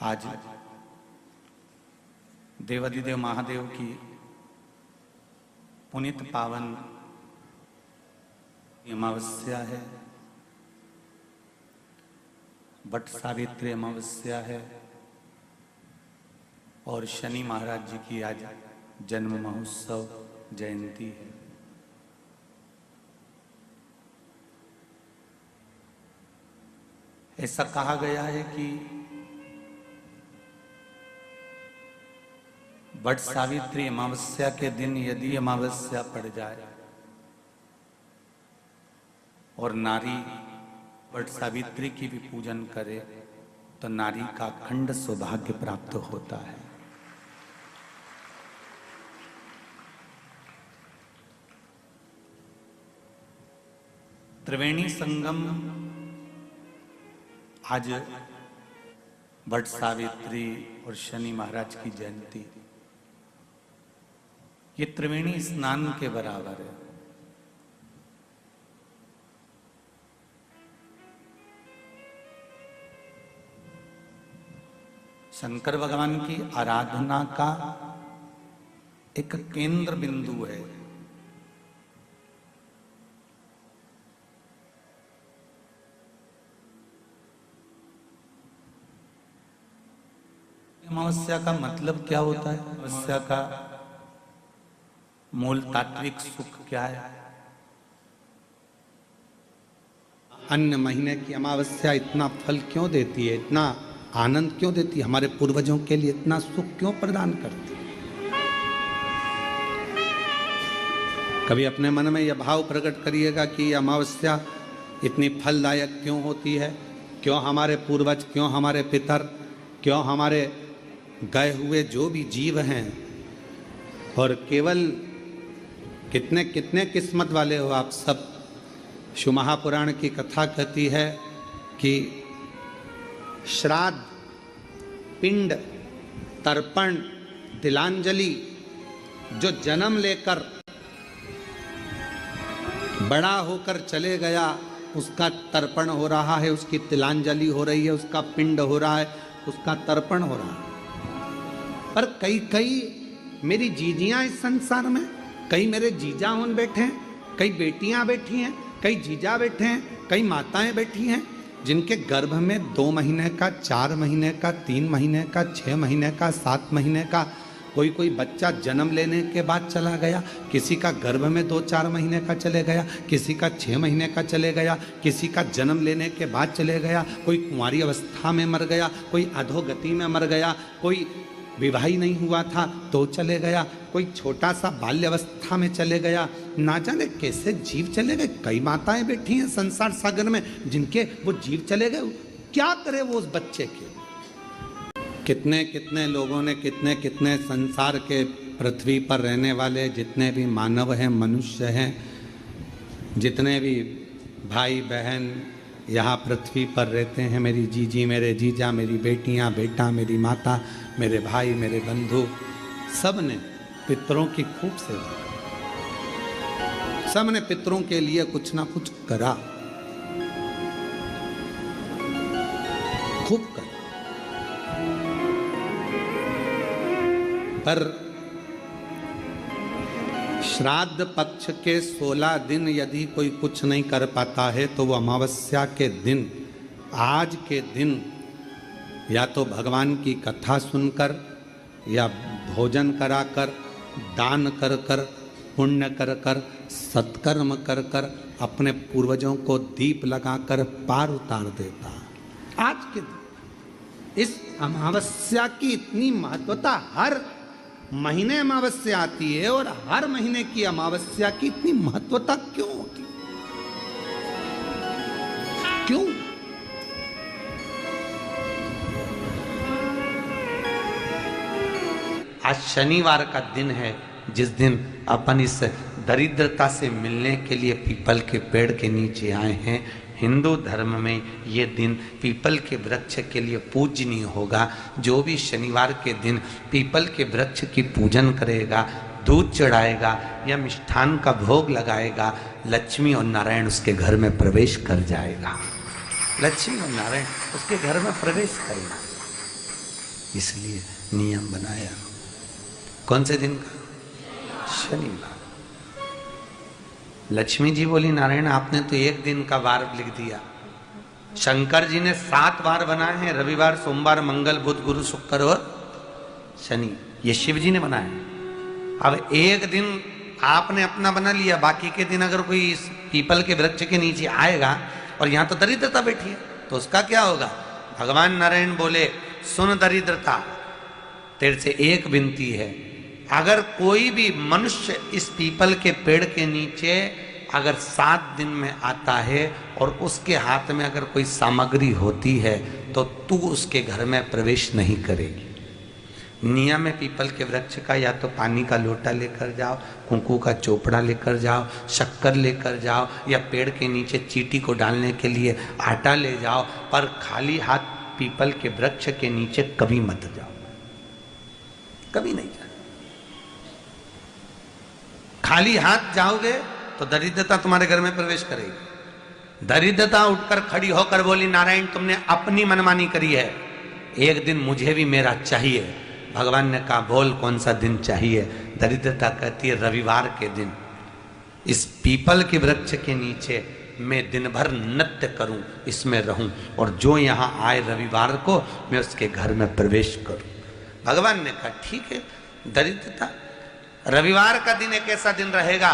आज देवाधिदेव महादेव की पुनीत पावन अमावस्या है, वट सावित्री अमावस्या है और शनि महाराज जी की आज जन्म महोत्सव जयंती है। ऐसा कहा गया है कि वट सावित्री अमावस्या के दिन यदि अमावस्या पड़ जाए और नारी वट सावित्री की भी पूजन करे तो नारी का अखंड सौभाग्य प्राप्त होता है। त्रिवेणी संगम आज वट सावित्री और शनि महाराज की जयंती, ये त्रिवेणी स्नान के बराबर है। शंकर भगवान की आराधना का एक केंद्र बिंदु है। अमावस्या का मतलब क्या होता है? अमावस्या का मूल तात्विक सुख क्या है? अन्य महीने की अमावस्या इतना फल क्यों देती है, इतना आनंद क्यों देती है, हमारे पूर्वजों के लिए इतना सुख क्यों प्रदान करती है? कभी अपने मन में यह भाव प्रकट करिएगा कि अमावस्या इतनी फलदायक क्यों होती है, क्यों हमारे पूर्वज, क्यों हमारे पितर, क्यों हमारे गए हुए जो भी जीव हैं, और केवल कितने कितने किस्मत वाले हो आप सब। शिव महापुराण की कथा कहती है कि श्राद्ध, पिंड, तर्पण, तिलांजलि, जो जन्म लेकर बड़ा होकर चले गया उसका तर्पण हो रहा है, उसकी तिलांजलि हो रही है, उसका पिंड हो रहा है, उसका तर्पण हो रहा है। पर कई कई मेरी जीजियां इस संसार में, कई मेरे जीजा उन बैठे हैं, कई बेटियां बैठी हैं, कई जीजा बैठे हैं, कई माताएं बैठी हैं जिनके गर्भ में 2 महीने का, 4 महीने का, 3 महीने का, 6 महीने का, 7 महीने का कोई बच्चा जन्म लेने के बाद चला गया, किसी का गर्भ में 2-4 महीने का चले गया, किसी का 6 महीने का चले गया, किसी का जन्म लेने के बाद चले गया, कोई कुंवारी अवस्था में मर गया, कोई अधोगति में मर गया, कोई विवाही नहीं हुआ था तो चले गया, कोई छोटा सा बाल्यावस्था में चले गया। ना जाने कैसे जीव चले गए। कई माताएं बैठी हैं संसार सागर में जिनके वो जीव चले गए, क्या करे वो उस बच्चे के। कितने कितने लोगों ने, कितने कितने संसार के पृथ्वी पर रहने वाले जितने भी मानव हैं, मनुष्य हैं, जितने भी भाई बहन यहाँ पृथ्वी पर रहते हैं, मेरी जीजी, मेरे जीजा, मेरी बेटियाँ, बेटा, मेरी माता, मेरे भाई, मेरे बंधु, सब ने पितरों की खूब सेवा, सब ने पितरों के लिए कुछ ना कुछ करा, खूब करा। पर श्राद्ध पक्ष के 16 दिन यदि कोई कुछ नहीं कर पाता है तो वो अमावस्या के दिन, आज के दिन, या तो भगवान की कथा सुनकर, या भोजन कराकर, दान कर कर, पुण्य कर कर, सत्कर्म कर कर, अपने पूर्वजों को दीप लगाकर पार उतार देता। आज के दिन इस अमावस्या की इतनी महत्वता, हर महीने अमावस्या आती है और हर महीने की अमावस्या की इतनी महत्वता क्यों होती, क्यों? आज शनिवार का दिन है जिस दिन अपन इस दरिद्रता से मिलने के लिए पीपल के पेड़ के नीचे आए हैं। हिंदू धर्म में ये दिन पीपल के वृक्ष के लिए पूजनीय होगा। जो भी शनिवार के दिन पीपल के वृक्ष की पूजन करेगा, दूध चढ़ाएगा या मिष्ठान का भोग लगाएगा, लक्ष्मी और नारायण उसके घर में प्रवेश कर जाएगा। लक्ष्मी और नारायण उसके घर में प्रवेश करेगा। इसलिए नियम बनाया। कौन से दिन का? शनिवार। लक्ष्मी जी बोली नारायण आपने तो एक दिन का वार लिख दिया, शंकर जी ने 7 वार बनाए हैं, रविवार, सोमवार, मंगल, बुध, गुरु, शुक्र और शनि, ये शिव जी ने बनाया। अब एक दिन आपने अपना बना लिया, बाकी के दिन अगर कोई इस पीपल के वृक्ष के नीचे आएगा और यहाँ तो दरिद्रता बैठी है तो उसका क्या होगा? भगवान नारायण बोले सुन दरिद्रता, तेरे से एक विनती है, अगर कोई भी मनुष्य इस पीपल के पेड़ के नीचे अगर 7 दिन में आता है और उसके हाथ में अगर कोई सामग्री होती है तो तू उसके घर में प्रवेश नहीं करेगी। नियम है पीपल के वृक्ष का, या तो पानी का लोटा लेकर जाओ, कुंकू का चोपड़ा लेकर जाओ, शक्कर लेकर जाओ, या पेड़ के नीचे चींटी को डालने के लिए आटा ले जाओ, पर खाली हाथ पीपल के वृक्ष के नीचे कभी मत जाओ, कभी नहीं जाओ। खाली हाथ जाओगे तो दरिद्रता तुम्हारे घर में प्रवेश करेगी। दरिद्रता उठकर खड़ी होकर बोली नारायण तुमने अपनी मनमानी करी है, एक दिन मुझे भी मेरा चाहिए। भगवान ने कहा बोल कौन सा दिन चाहिए? दरिद्रता कहती है रविवार के दिन इस पीपल के वृक्ष के नीचे मैं दिन भर नृत्य करूं, इसमें रहूं, और जो यहाँ आए रविवार को मैं उसके घर में प्रवेश करूं। भगवान ने कहा ठीक है। दरिद्रता रविवार का दिन एक ऐसा दिन रहेगा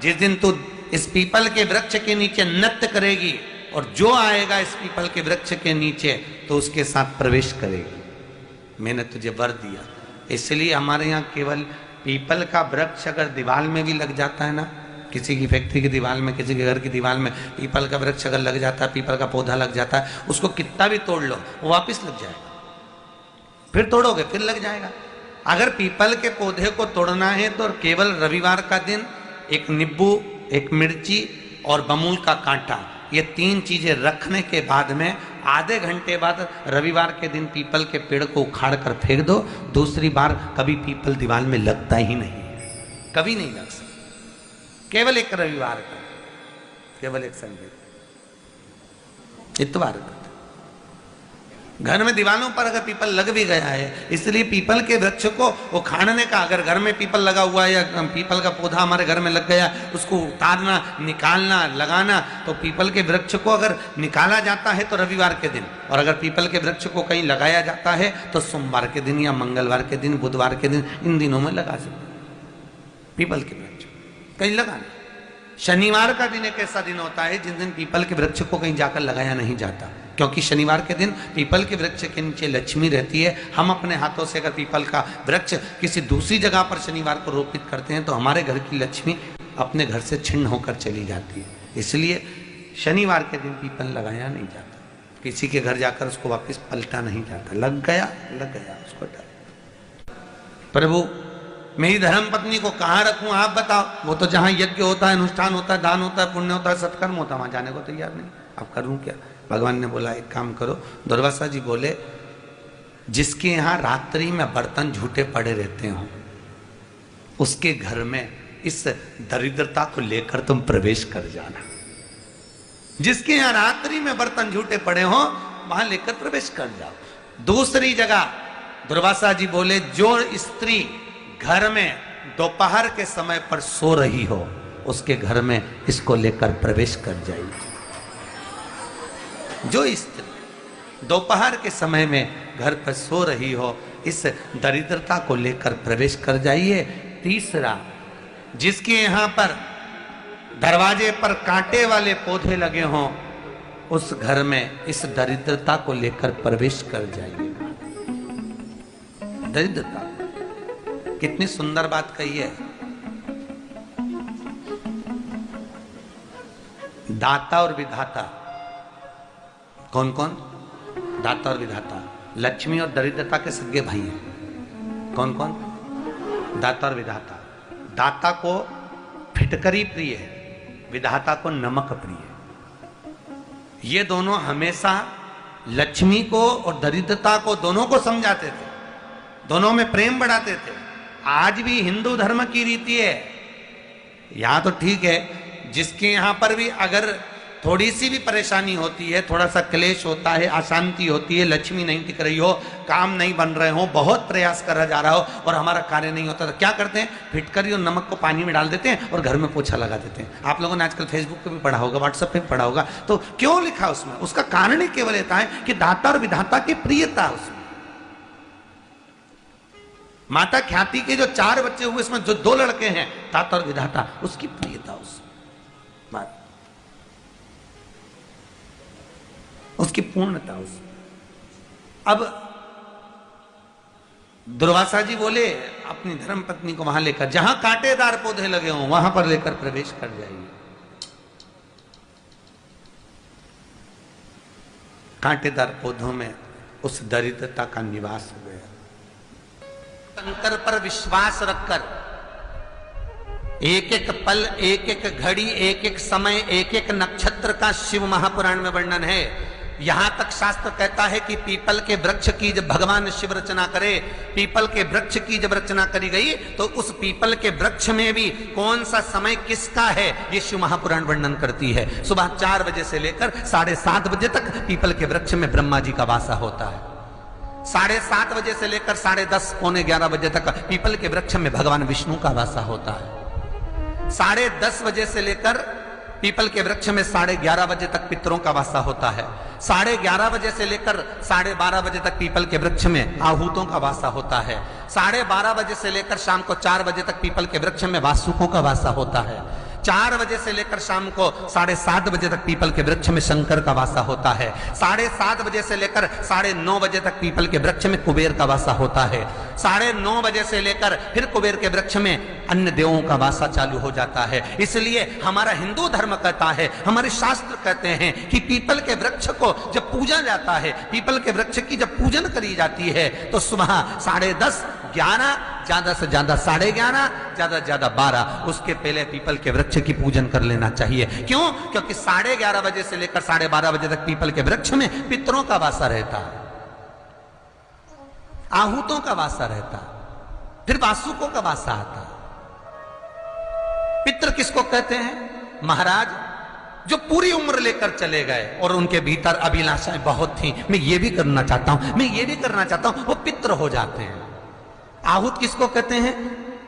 जिस दिन तू इस पीपल के वृक्ष के नीचे नृत्य करेगी और जो आएगा इस पीपल के वृक्ष के नीचे तो उसके साथ प्रवेश करेगी। मैंने तुझे वर दिया। इसलिए हमारे यहाँ केवल पीपल का वृक्ष अगर दीवार में भी लग जाता है ना, किसी की फैक्ट्री की दीवार में, किसी के घर की दीवार में पीपल का वृक्ष अगर लग जाता है, पीपल का पौधा लग जाता है, उसको कितना भी तोड़ लो वो वापिस लग जाएगा, फिर तोड़ोगे फिर लग जाएगा। अगर पीपल के पौधे को तोड़ना है तो केवल रविवार का दिन एक नींबू, एक मिर्ची और बमूल का कांटा, ये 3 चीजें रखने के बाद में आधे घंटे बाद रविवार के दिन पीपल के पेड़ को उखाड़ कर फेंक दो। दूसरी बार कभी पीपल दीवार में लगता ही नहीं, कभी नहीं लग सकता। केवल एक रविवार का, केवल एक संडे, इतवार का। घर में दीवारों पर अगर पीपल लग भी गया है, इसलिए पीपल के वृक्ष को उखाड़ने का, अगर घर में पीपल लगा हुआ है या पीपल का पौधा हमारे घर में लग गया, उसको उतारना, निकालना, लगाना, तो पीपल के वृक्ष को अगर निकाला जाता है तो रविवार के दिन, और अगर पीपल के वृक्ष को कहीं लगाया जाता है तो सोमवार के दिन या मंगलवार के दिन, बुधवार के दिन, इन दिनों में लगा सकते पीपल के वृक्ष कहीं लगाना। शनिवार का दिन एक ऐसा दिन होता है जिस दिन पीपल के वृक्ष को कहीं जाकर लगाया नहीं जाता, क्योंकि शनिवार के दिन पीपल के वृक्ष के नीचे लक्ष्मी रहती है। हम अपने हाथों से अगर पीपल का वृक्ष किसी दूसरी जगह पर शनिवार को रोपित करते हैं तो हमारे घर की लक्ष्मी अपने घर से छिन्न होकर चली जाती है। इसलिए शनिवार के दिन पीपल लगाया नहीं जाता, किसी के घर जाकर उसको वापस पलटा नहीं जाता। लग गया उसको डाल। प्रभु मेरी धर्म पत्नी को कहाँ रखूं आप बताओ? वो तो जहाँ यज्ञ होता है, अनुष्ठान होता है, दान होता है, पुण्य होता है, सत्कर्म होता है, वहां जाने को तैयार नहीं। अब करूं क्या? भगवान ने बोला एक काम करो। दुर्वासा जी बोले जिसके यहाँ रात्रि में बर्तन झूठे पड़े रहते हो उसके घर में इस दरिद्रता को लेकर तुम प्रवेश कर जाना। जिसके यहाँ रात्रि में बर्तन झूठे पड़े हो वहां लेकर प्रवेश कर जाओ। दूसरी जगह दुर्वासा जी बोले जो स्त्री घर में दोपहर के समय पर सो रही हो उसके घर में इसको लेकर प्रवेश कर जाइए। जो स्त्री दोपहर के समय में घर पर सो रही हो इस दरिद्रता को लेकर प्रवेश कर जाइए। तीसरा, जिसके यहाँ पर दरवाजे पर कांटे वाले पौधे लगे हों उस घर में इस दरिद्रता को लेकर प्रवेश कर जाइए। दरिद्रता कितनी सुंदर बात कही है। दाता और विधाता कौन कौन? दाता और विधाता। लक्ष्मी और दरिद्रता के सगे भाई हैं। कौन कौन? दाता और विधाता। दाता को फिटकरी प्रिय है, विधाता को नमक प्रिय है। ये दोनों हमेशा लक्ष्मी को और दरिद्रता को दोनों को समझाते थे, दोनों में प्रेम बढ़ाते थे। आज भी हिंदू धर्म की रीति है। यहां तो ठीक है, जिसके यहां पर भी अगर थोड़ी सी भी परेशानी होती है, थोड़ा सा क्लेश होता है, अशांति होती है, लक्ष्मी नहीं टिक रही हो, काम नहीं बन रहे हो, बहुत प्रयास करा जा रहा हो और हमारा कार्य नहीं होता, तो क्या करते हैं? फिटकरी और नमक को पानी में डाल देते हैं और घर में पोछा लगा देते हैं। आप लोगों ने आजकल फेसबुक पे भी पढ़ा होगा, व्हाट्सएप पे भी पढ़ा होगा। तो क्यों लिखा उसमें? उसका कारण ही केवल ये है कि दाता और विधाता की प्रियता उसमें। माता ख्याति के जो 4 बच्चे हुए, इसमें जो 2 लड़के हैं, दाता और विधाता, उसकी प्रियता उसमें, उसकी पूर्णता उसमें। अब दुर्वासा जी बोले अपनी धर्म पत्नी को वहां लेकर, जहां कांटेदार पौधे लगे हों वहां पर लेकर प्रवेश कर जाइए। कांटेदार पौधों में उस दरिद्रता का निवास हो गया। शंकर पर विश्वास रखकर एक एक पल, एक एक घड़ी, एक एक समय, एक एक नक्षत्र का शिव महापुराण में वर्णन है। यहां तक शास्त्र कहता है कि पीपल के वृक्ष की जब भगवान शिव रचना करे, पीपल के वृक्ष की जब रचना करी गई तो उस पीपल के वृक्ष में भी कौन सा समय किसका है, ये शिव महापुराण वर्णन करती है। सुबह 4 बजे से लेकर 7:30 बजे तक पीपल के वृक्ष में ब्रह्मा जी का वासा होता है। 7:30 बजे से लेकर 10:30 पौने 11 बजे तक पीपल के वृक्ष में भगवान विष्णु का वासा होता है। 10:30 बजे से लेकर पीपल के वृक्ष में 11:30 बजे तक पितरों का वासा होता है। 11:30 बजे से लेकर 12:30 बजे तक पीपल के वृक्ष में आहूतों का वासा होता है। 12:30 बजे से लेकर शाम को 4 बजे तक पीपल के वृक्ष में वासुकों का वासा होता है। 4 बजे से लेकर शाम को 7:30 बजे तक पीपल के वृक्ष में शंकर का वासा होता है। 7:30 बजे से लेकर 9:30 बजे तक पीपल के वृक्ष में कुबेर का वासा होता है। 9:30 बजे से लेकर फिर कुबेर के वृक्ष में अन्य देवों का वासा चालू हो जाता है। इसलिए हमारा हिंदू धर्म कहता है, हमारे शास्त्र कहते हैं कि पीपल के वृक्ष को जब पूजा जाता है, पीपल के वृक्ष की जब पूजन करी जाती है तो सुबह 10:30, 11, ज्यादा से ज्यादा 11:30, ज्यादा से ज्यादा 12, उसके पहले पीपल के वृक्ष की पूजन कर लेना चाहिए। क्यों? क्योंकि 11:30 बजे से लेकर 12:30 बजे तक पीपल के वृक्ष में पितरों का वासा रहता है, आहूतों का वासा रहता है, फिर वासुकों का वासा आता है। पितृ किसको कहते हैं? महाराज जो पूरी उम्र लेकर चले गए और उनके भीतर अभिलाषाएं बहुत थी, मैं ये भी करना चाहता हूं, मैं ये भी करना चाहता हूं, वो पितृ हो जाते हैं। आहूत किसको कहते हैं?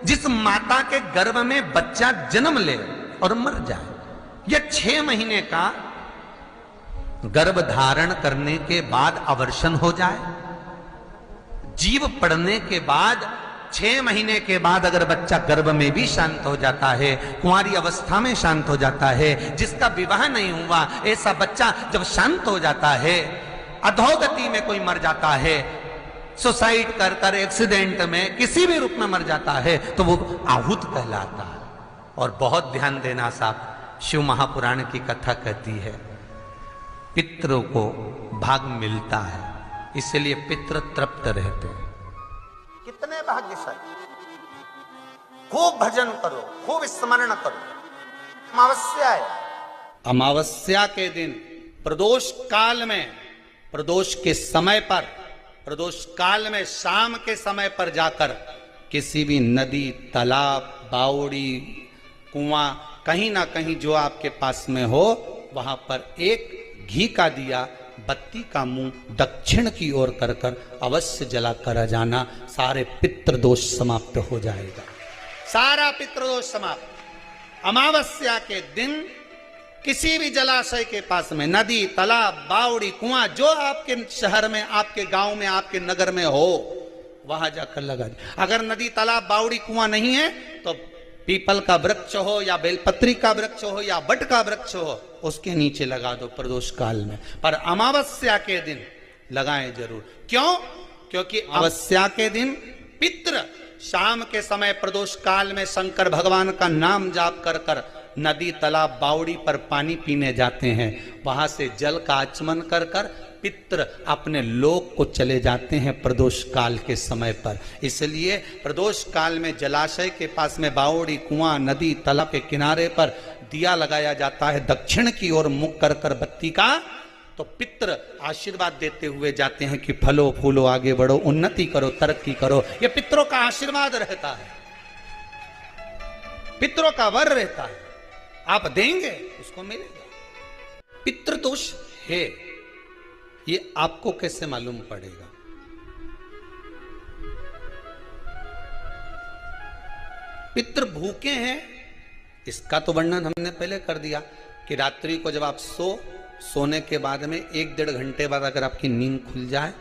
जिस माता के गर्भ में बच्चा जन्म ले और मर जाए, या 6 महीने का गर्भ धारण करने के बाद अवर्षण हो जाए, जीव पड़ने के बाद 6 महीने के बाद अगर बच्चा गर्भ में भी शांत हो जाता है, कुंवारी अवस्था में शांत हो जाता है, जिसका विवाह नहीं हुआ ऐसा बच्चा जब शांत हो जाता है, अधोगति में कोई मर जाता है, सुसाइड कर एक्सीडेंट में किसी भी रूप में मर जाता है, तो वो आहूत कहलाता है। और बहुत ध्यान देना साहब, शिव महापुराण की कथा कहती है पितरों को भाग मिलता है, इसलिए पितृ तृप्त रहते हैं। कितने भाग्यशाली! खूब भजन करो, खूब स्मरण करो। अमावस्या है, अमावस्या के दिन प्रदोष काल में, प्रदोष के समय पर, प्रदोष काल में शाम के समय पर जाकर किसी भी नदी, तालाब, बावड़ी, कुआं, कहीं ना कहीं जो आपके पास में हो, वहां पर एक घी का दिया, बत्ती का मुंह दक्षिण की ओर कर कर अवश्य जला कर जाना, सारे पितृदोष समाप्त हो जाएगा, सारा पितृदोष समाप्त। अमावस्या के दिन किसी भी जलाशय के पास में, नदी, तालाब, बावड़ी, कुआं, जो आपके शहर में, आपके गांव में, आपके नगर में हो, वहां जाकर लगा दे। अगर नदी, तालाब, बावड़ी, कुआं नहीं है तो पीपल का वृक्ष हो या बेलपत्री का वृक्ष हो या बट का वृक्ष हो, उसके नीचे लगा दो प्रदोष काल में। पर अमावस्या के दिन लगाएं जरूर। क्यों? क्योंकि अमावस्या के दिन पितृ शाम के समय प्रदोष काल में शंकर भगवान का नाम जाप कर कर नदी, तालाब, बावड़ी पर पानी पीने जाते हैं, वहां से जल का आचमन कर कर पितृ अपने लोक को चले जाते हैं प्रदोष काल के समय पर। इसलिए प्रदोष काल में जलाशय के पास में, बावड़ी, कुआं, नदी, तालाब के किनारे पर दिया लगाया जाता है दक्षिण की ओर मुख कर कर बत्ती का, तो पितृ आशीर्वाद देते हुए जाते हैं कि फलो फूलो, आगे बढ़ो, उन्नति करो, तरक्की करो। ये पितरों का आशीर्वाद रहता है, पितरों का वर रहता है। आप देंगे उसको मिलेगा। पितृदोष है, ये आपको कैसे मालूम पड़ेगा? पितृ भूखे हैं, इसका तो वर्णन हमने पहले कर दिया कि रात्रि को जब आप सोने के बाद में 1-1.5 घंटे बाद अगर आपकी नींद खुल जाए,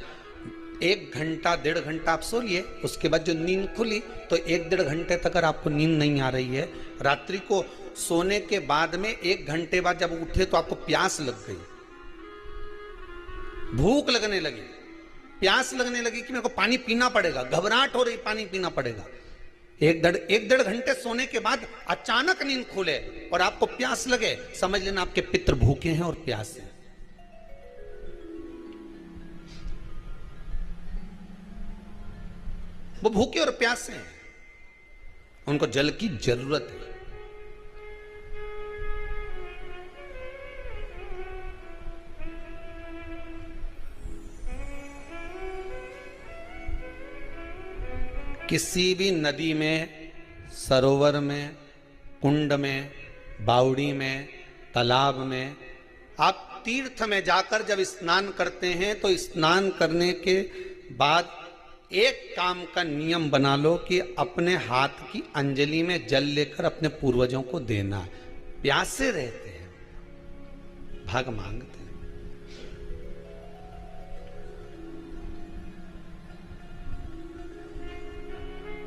1 घंटा 1.5 घंटा आप सो लिए, उसके बाद जो नींद खुली तो 1-1.5 घंटे तक अगर आपको नींद नहीं आ रही है, रात्रि को सोने के बाद में 1 घंटे बाद जब उठे तो आपको प्यास लग गई, भूख लगने लगी, प्यास लगने लगी कि मेरे को पानी पीना पड़ेगा, घबराहट हो रही, पानी पीना पड़ेगा। 1-1.5 घंटे सोने के बाद अचानक नींद खुले और आपको प्यास लगे, समझ लेना आपके पितृ भूखे हैं और प्यास है। वो भूखे और प्यासे हैं, उनको जल की जरूरत है। किसी भी नदी में, सरोवर में, कुंड में, बावड़ी में, तालाब में, आप तीर्थ में जाकर जब स्नान करते हैं तो स्नान करने के बाद एक काम का नियम बना लो कि अपने हाथ की अंजलि में जल लेकर अपने पूर्वजों को देना। प्यासे रहते हैं, भाग मांगते हैं।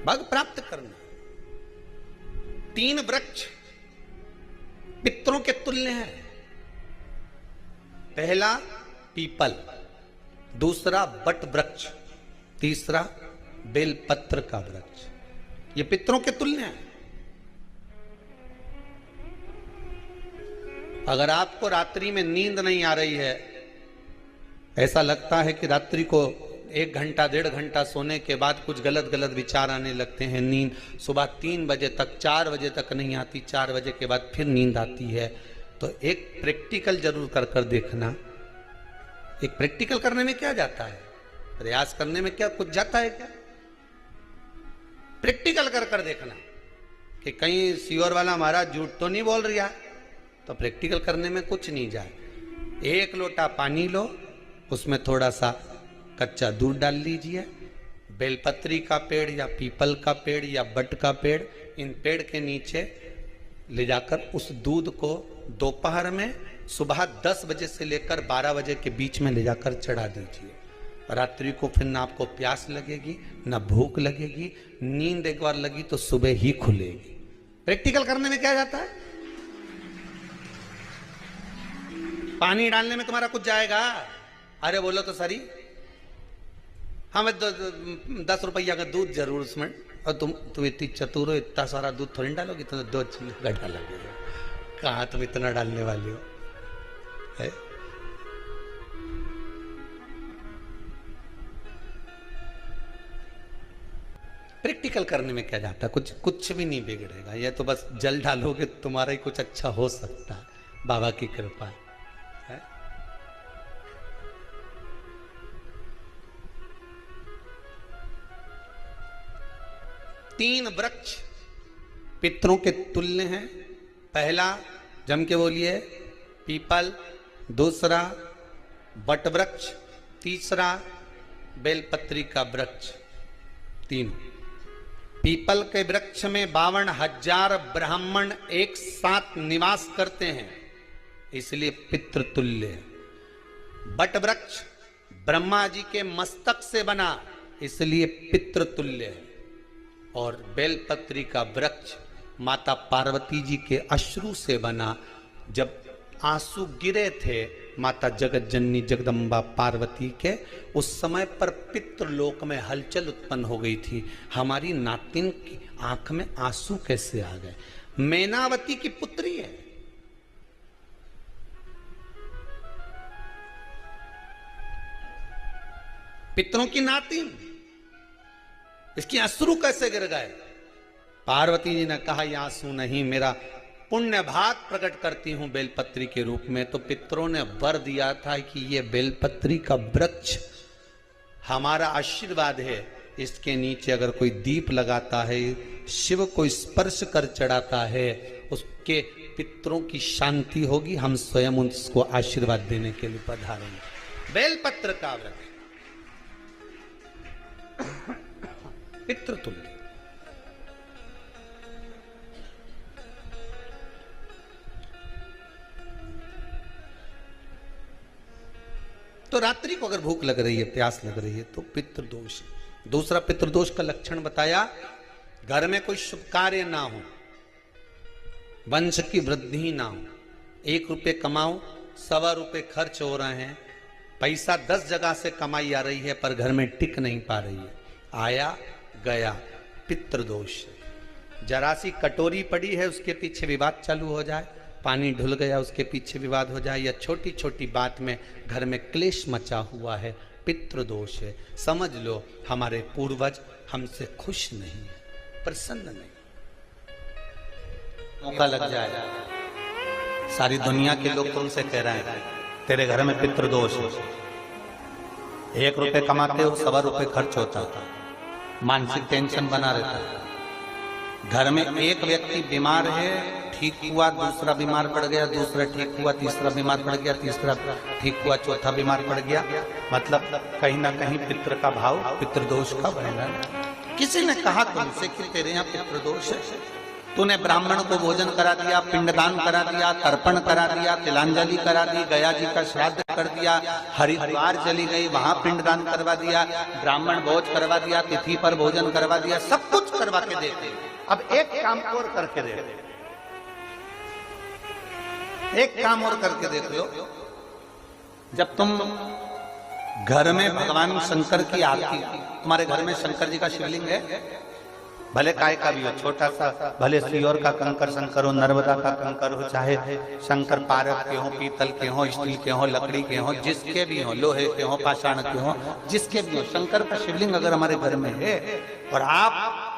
भाग प्राप्त करना। 3 वृक्ष पितरों के तुल्य हैं। पहला पीपल, दूसरा बट वृक्ष, तीसरा बेलपत्र का वृक्ष। ये पितरों के तुल्य हैं। अगर आपको रात्रि में नींद नहीं आ रही है, ऐसा लगता है कि रात्रि को 1 घंटा 1.5 घंटा सोने के बाद कुछ गलत गलत विचार आने लगते हैं, नींद सुबह 3 बजे तक 4 बजे तक नहीं आती, 4 बजे के बाद फिर नींद आती है, तो एक प्रैक्टिकल जरूर कर देखना। एक प्रैक्टिकल करने में क्या जाता है, प्रयास करने में क्या कुछ जाता है क्या? प्रैक्टिकल कर देखना कि कहीं सीवर वाला महाराज झूठ तो नहीं बोल रहा, तो प्रैक्टिकल करने में कुछ नहीं जाए। 1 लोटा पानी लो, उसमें थोड़ा सा कच्चा दूध डाल लीजिए, बेलपत्री का पेड़ या पीपल का पेड़ या बट का पेड़, इन पेड़ के नीचे ले जाकर उस दूध को दोपहर में सुबह 10 बजे से लेकर 12 बजे के बीच में ले जाकर चढ़ा दीजिए। रात्रि को फिर ना आपको प्यास लगेगी, ना भूख लगेगी, नींद एक बार लगी तो सुबह ही खुलेगी। प्रैक्टिकल करने में क्या जाता है? पानी डालने में तुम्हारा कुछ जाएगा? अरे बोलो तो सरी, हमें 10 रुपया का दूध जरूर उसमें, और तुम इतनी चतुर हो, इतना सारा दूध थोड़ी डालोगी, तो 2 चिल्ला डालोगे। कहाँ तुम इतना डालने वाली हो है? प्रैक्टिकल करने में क्या जाता है? कुछ भी नहीं बिगड़ेगा। ये तो बस जल डालोगे, तुम्हारा ही कुछ अच्छा हो सकता है, बाबा की कृपा है। 3 वृक्ष पितरों के तुल्य हैं। पहला जम के बोलिए पीपल, दूसरा बट वृक्ष, तीसरा बेलपत्री का वृक्ष। 3 पीपल के वृक्ष में 52,000 ब्राह्मण एक साथ निवास करते हैं, इसलिए पितृतुल्य है। बट वृक्ष ब्रह्मा जी के मस्तक से बना, इसलिए पितृतुल्य है। और बेलपत्री का वृक्ष माता पार्वती जी के अश्रु से बना। जब आंसू गिरे थे माता जगत जननी जगदम्बा पार्वती के, उस समय पर पितृलोक में हलचल उत्पन्न हो गई थी। हमारी नातिन की आंख में आंसू कैसे आ गए? मैनावती की पुत्री है। पितरों की नातिन, इसकी अश्रु कैसे गिर गए? पार्वती जी ने कहा ये आंसू नहीं, मेरा पुण्य भाग प्रकट करती हूं बेलपत्री के रूप में। तो पितरों ने वर दिया था कि ये बेलपत्री का वृक्ष हमारा आशीर्वाद है, इसके नीचे अगर कोई दीप लगाता है, शिव को स्पर्श कर चढ़ाता है, उसके पितरों की शांति होगी, हम स्वयं उसको आशीर्वाद देने के लिए पधारेंगे। बेलपत्र का व्रत पितृ तुल्य। तो रात्रि को अगर भूख लग रही है, प्यास लग रही है, तो पितृदोष। दूसरा पितृदोष का लक्षण बताया, घर में कोई शुभ कार्य ना हो, वंश की वृद्धि ना हो, 1 रुपये कमाओ, 1.25 रुपये खर्च हो रहे हैं, पैसा 10 जगह से कमाई आ रही है पर घर में टिक नहीं पा रही है, आया गया, पितृदोष। जरा सी कटोरी पड़ी है, उसके पीछे विवाद चालू हो जाए, पानी ढुल गया, उसके पीछे विवाद हो जाए, या छोटी छोटी बात में घर में क्लेश मचा हुआ है, पितृदोष है। समझ लो हमारे पूर्वज हमसे खुश नहीं, प्रसन्न नहीं। मौका लग जाए, सारी दुनिया के लोग तुमसे कह रहे हैं तेरे घर में पितृदोष है, 1 रुपये कमाते हो, 1.25 रुपये खर्च होता है, मानसिक टेंशन बना रहता है। घर में एक व्यक्ति बीमार है, ठीक हुआ, दूसरा बीमार पड़ गया, दूसरा ठीक हुआ, तीसरा बीमार पड़ गया, तीसरा ठीक हुआ, चौथा बीमार पड़ गया, मतलब कहीं ना कहीं पितृ का भाव, पितृदोष का वर्णन। किसी ने कहा तुमसे कि तेरे यहाँ पितृदोष है, तूने ब्राह्मण को भोजन करा दिया, पिंडदान करा दिया, तर्पण करा दिया, तिलांजलि करा दी, गया जी का श्राद्ध कर दिया, हरिद्वार चली गई, वहां पिंडदान करवा दिया, ब्राह्मण भोज करवा दिया, तिथि पर भोजन करवा दिया, सब कुछ करवा के देते। अब एक काम और करके दे, एक काम और करके देख लो। जब तुम घर में भगवान शंकर की आरती, तुम्हारे घर में शंकर जी का शिवलिंग है, भले काय का भी हो, छोटा सा, भले सियोर का कंकर शंकर हो, नर्मदा का कंकर हो, चाहे शंकर पारक के हो, पीतल के हो, स्टील के हो, लकड़ी के हो, जिसके भी हो, लोहे के हो, पाषाण के हो, जिसके भी हो, शंकर का शिवलिंग अगर हमारे घर में है और आप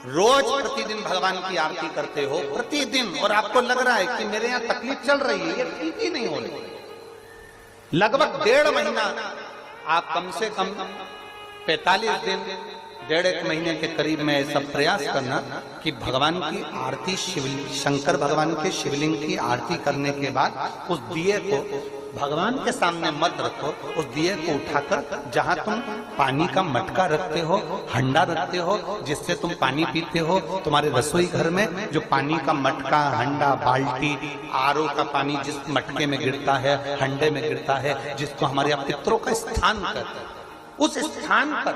रोज प्रतिदिन भगवान की आरती करते हो, प्रतिदिन, और आपको लग रहा है कि मेरे यहाँ तकलीफ चल रही है, ये ठीक ही नहीं हो रही, लगभग 1.5 महीना आप कम से कम 45 दिन, 1.5 महीने के करीब में ऐसा प्रयास करना कि भगवान की आरती, शिवलिंग, शंकर भगवान के शिवलिंग की आरती करने के बाद उस दिए को भगवान के सामने मत रखो, उस दिए को उठाकर जहां तुम पानी का मटका रखते हो, हंडा रखते हो, जिससे तुम पानी पीते हो, तुम्हारे रसोई घर में जो पानी का मटका, हंडा, बाल्टी, आरओ का पानी जिस मटके में गिरता है, हंडे में गिरता है, जिसको हमारे पितरों का स्थान कहते हैं, उस स्थान पर,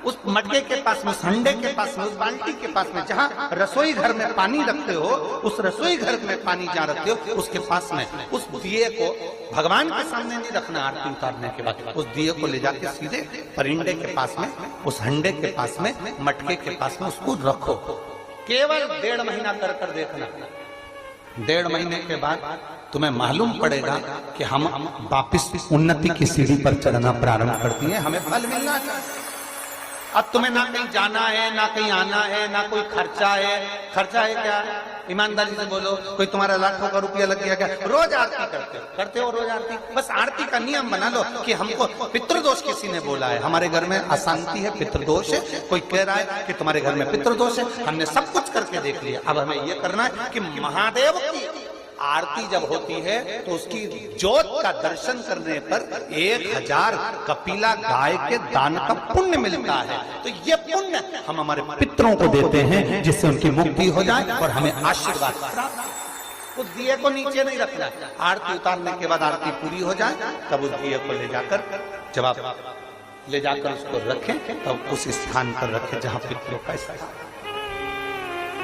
उस मटके के पास में, उस हंडे के पास में, उस बाल्टी के पास में, जहां रसोई घर में पानी रखते हो, उस रसोई घर में पानी जहां रखते हो, उसके पास में उस दिए को भगवान के सामने नहीं रखना। आरती उतारने के बाद उस दिए को ले जाके सीधे परिंडे के पास में, उस हंडे के पास में, मटके के पास में उसको रखो। केवल 1.5 महीना कर कर देखना। 1.5 महीने के बाद तुम्हें मालूम पड़ेगा कि हम वापिस उन्नति की सीढ़ी पर चढ़ना प्रारंभ कर दिए, हमें फल मिलना चाहिए। अब तुम्हें ना कहीं जाना है, ना कहीं आना है, ना कोई खर्चा है। खर्चा है क्या? ईमानदारी से बोलो, कोई तुम्हारा लाखों का रुपया लग गया क्या? रोज आरती करते हो रोज आरती। बस आरती का नियम बना लो कि हमको पितृदोष किसी ने बोला है, हमारे घर में अशांति है, पितृदोष है, कोई कह रहा है कि तुम्हारे घर में पितृदोष है, हमने सब कुछ करके देख लिया। अब हमें यह करना है कि महादेव की आरती जब होती है तो उसकी ज्योत का दर्शन करने पर 1000 कपिला गाय के दान का पुण्य मिलता है। तो ये पुण्य हम हमारे पितरों को देते हैं, जिससे उनकी मुक्ति हो जाए और हमें आशीर्वाद प्राप्त। उस दिए को नीचे नहीं रखना, आरती उतारने के बाद आरती पूरी हो जाए तब उस दिए को ले जाकर, जब आप ले जाकर उसको रखें तब उस स्थान पर रखें जहां पितरों का स्थान,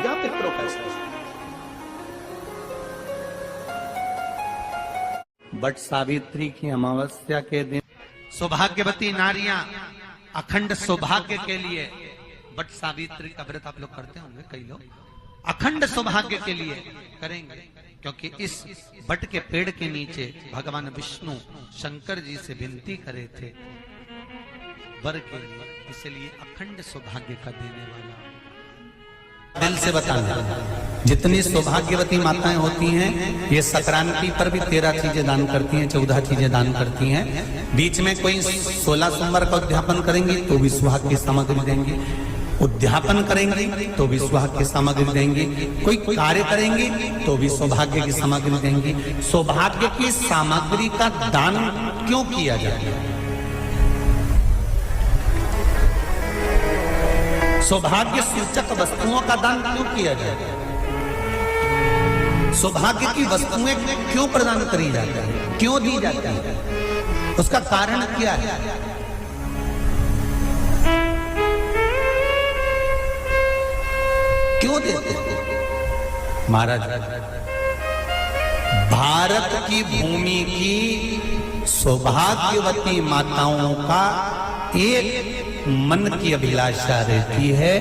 जहां पितरों का स्थान। बट सावित्री की अमावस्या के दिन सौभाग्यवती नारियां अखंड सौभाग्य के लिए बट सावित्री का व्रत आप लोग करते होंगे, कई लोग अखंड सौभाग्य के लिए करेंगे, क्योंकि इस बट के पेड़ के नीचे भगवान विष्णु शंकर जी से विनती करे थे वर के लिए, इसलिए अखंड सौभाग्य का देने वाला। दिल से बताना, जितनी सौभाग्यवती माताएं होती हैं ये संक्रांति पर भी 13 चीजें दान करती हैं, 14 चीजें दान करती हैं। बीच में कोई 16 सोमवार का उद्यापन करेंगी तो भी सुहाग की सामग्री देंगी। उद्यापन करेंगे तो भी सौभाग्य की सामग्री देंगी, कोई कार्य करेंगे तो भी सौभाग्य की सामग्री देंगी। सौभाग्य की सामग्री का दान क्यों किया जाता है? सौभाग्य सूचक वस्तुओं का दान क्यों किया जाता है? सौभाग्य की वस्तुएं क्यों प्रदान करी जाती है, क्यों दी जाती है? उसका कारण क्या है? क्यों देते हैं? महाराज, भारत की भूमि की सौभाग्यवती माताओं का एक मन की अभिलाषा रहती है,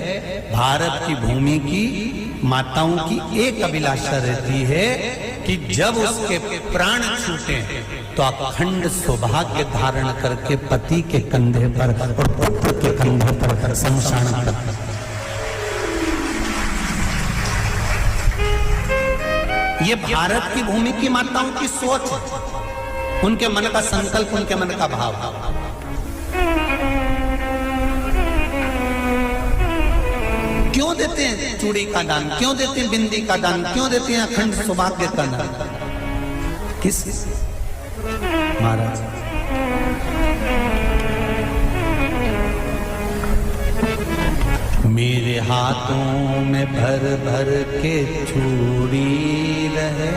भारत की भूमि की माताओं की एक अभिलाषा रहती है कि जब उसके प्राण छूटे तो अखंड सौभाग्य धारण करके पति के कंधे पर और पुत्र के कंधे पर शमशान कर। ये भारत की भूमि की माताओं की सोच है, उनके मन का संकल्प, उनके मन का भाव। क्यों देते हैं चूड़ी का दान, क्यों देते हैं बिंदी का दान, क्यों देते हैं अखंड सौभाग्य का दान? किस महाराज? मेरे हाथों में भर भर के चूड़ी रहे,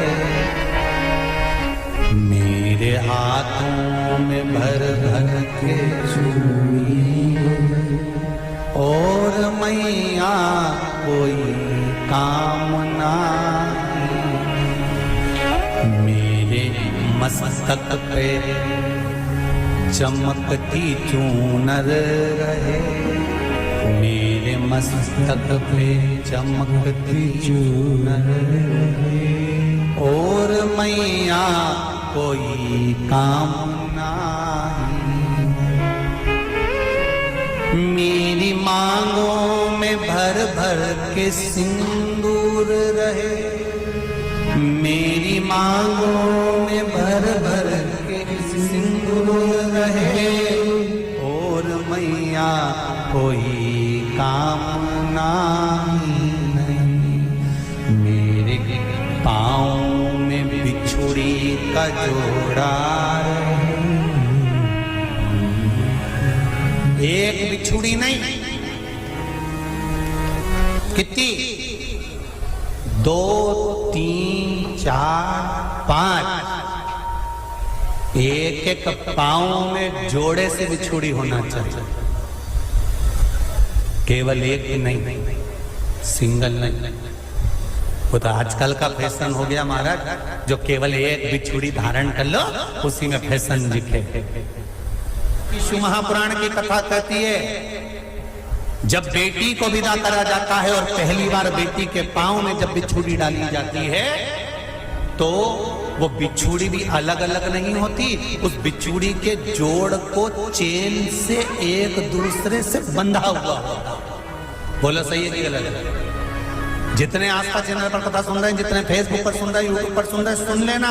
मेरे हाथों में भर भर के चूड़ी, और मैया कोई कामना मेरे मस्तक पे चमकती चूनर रहे, मेरे मस्तक पे चमकती चूनर रहे, और मैया कोई कामना मेरी मांगों में भर भर के सिंदूर रहे, मेरी मांगों में भर भर के सिंदूर रहे, और मैया कोई कामना नहीं मेरे पाँव में बिछुड़ी का जोड़ा रहे। एक बिछुड़ी नहीं, कितनी? 2, 3, 4, 5, एक एक पाँव में जोड़े से बिछुड़ी होना चाहिए, केवल एक नहीं, सिंगल नहीं। वो तो आजकल का फैशन हो गया महाराज, जो केवल एक बिछुड़ी धारण कर लो उसी में फैशन दिखे। विष्णु महापुराण की कथा कहती है जब बेटी को विदा करा जाता है और पहली बार बेटी के पांव में जब बिछुड़ी डाली जाती है तो वो बिछुड़ी भी अलग अलग नहीं होती, उस बिछुड़ी के जोड़ को चेन से एक दूसरे से बंधा हुआ होता। बोलो सही है कि गलत? जितने आस्था चैनल पर कथा सुन रहे हैं, जितने फेसबुक पर सुन रहे हैं, यूट्यूब पर सुन रहे हैं, सुन लेना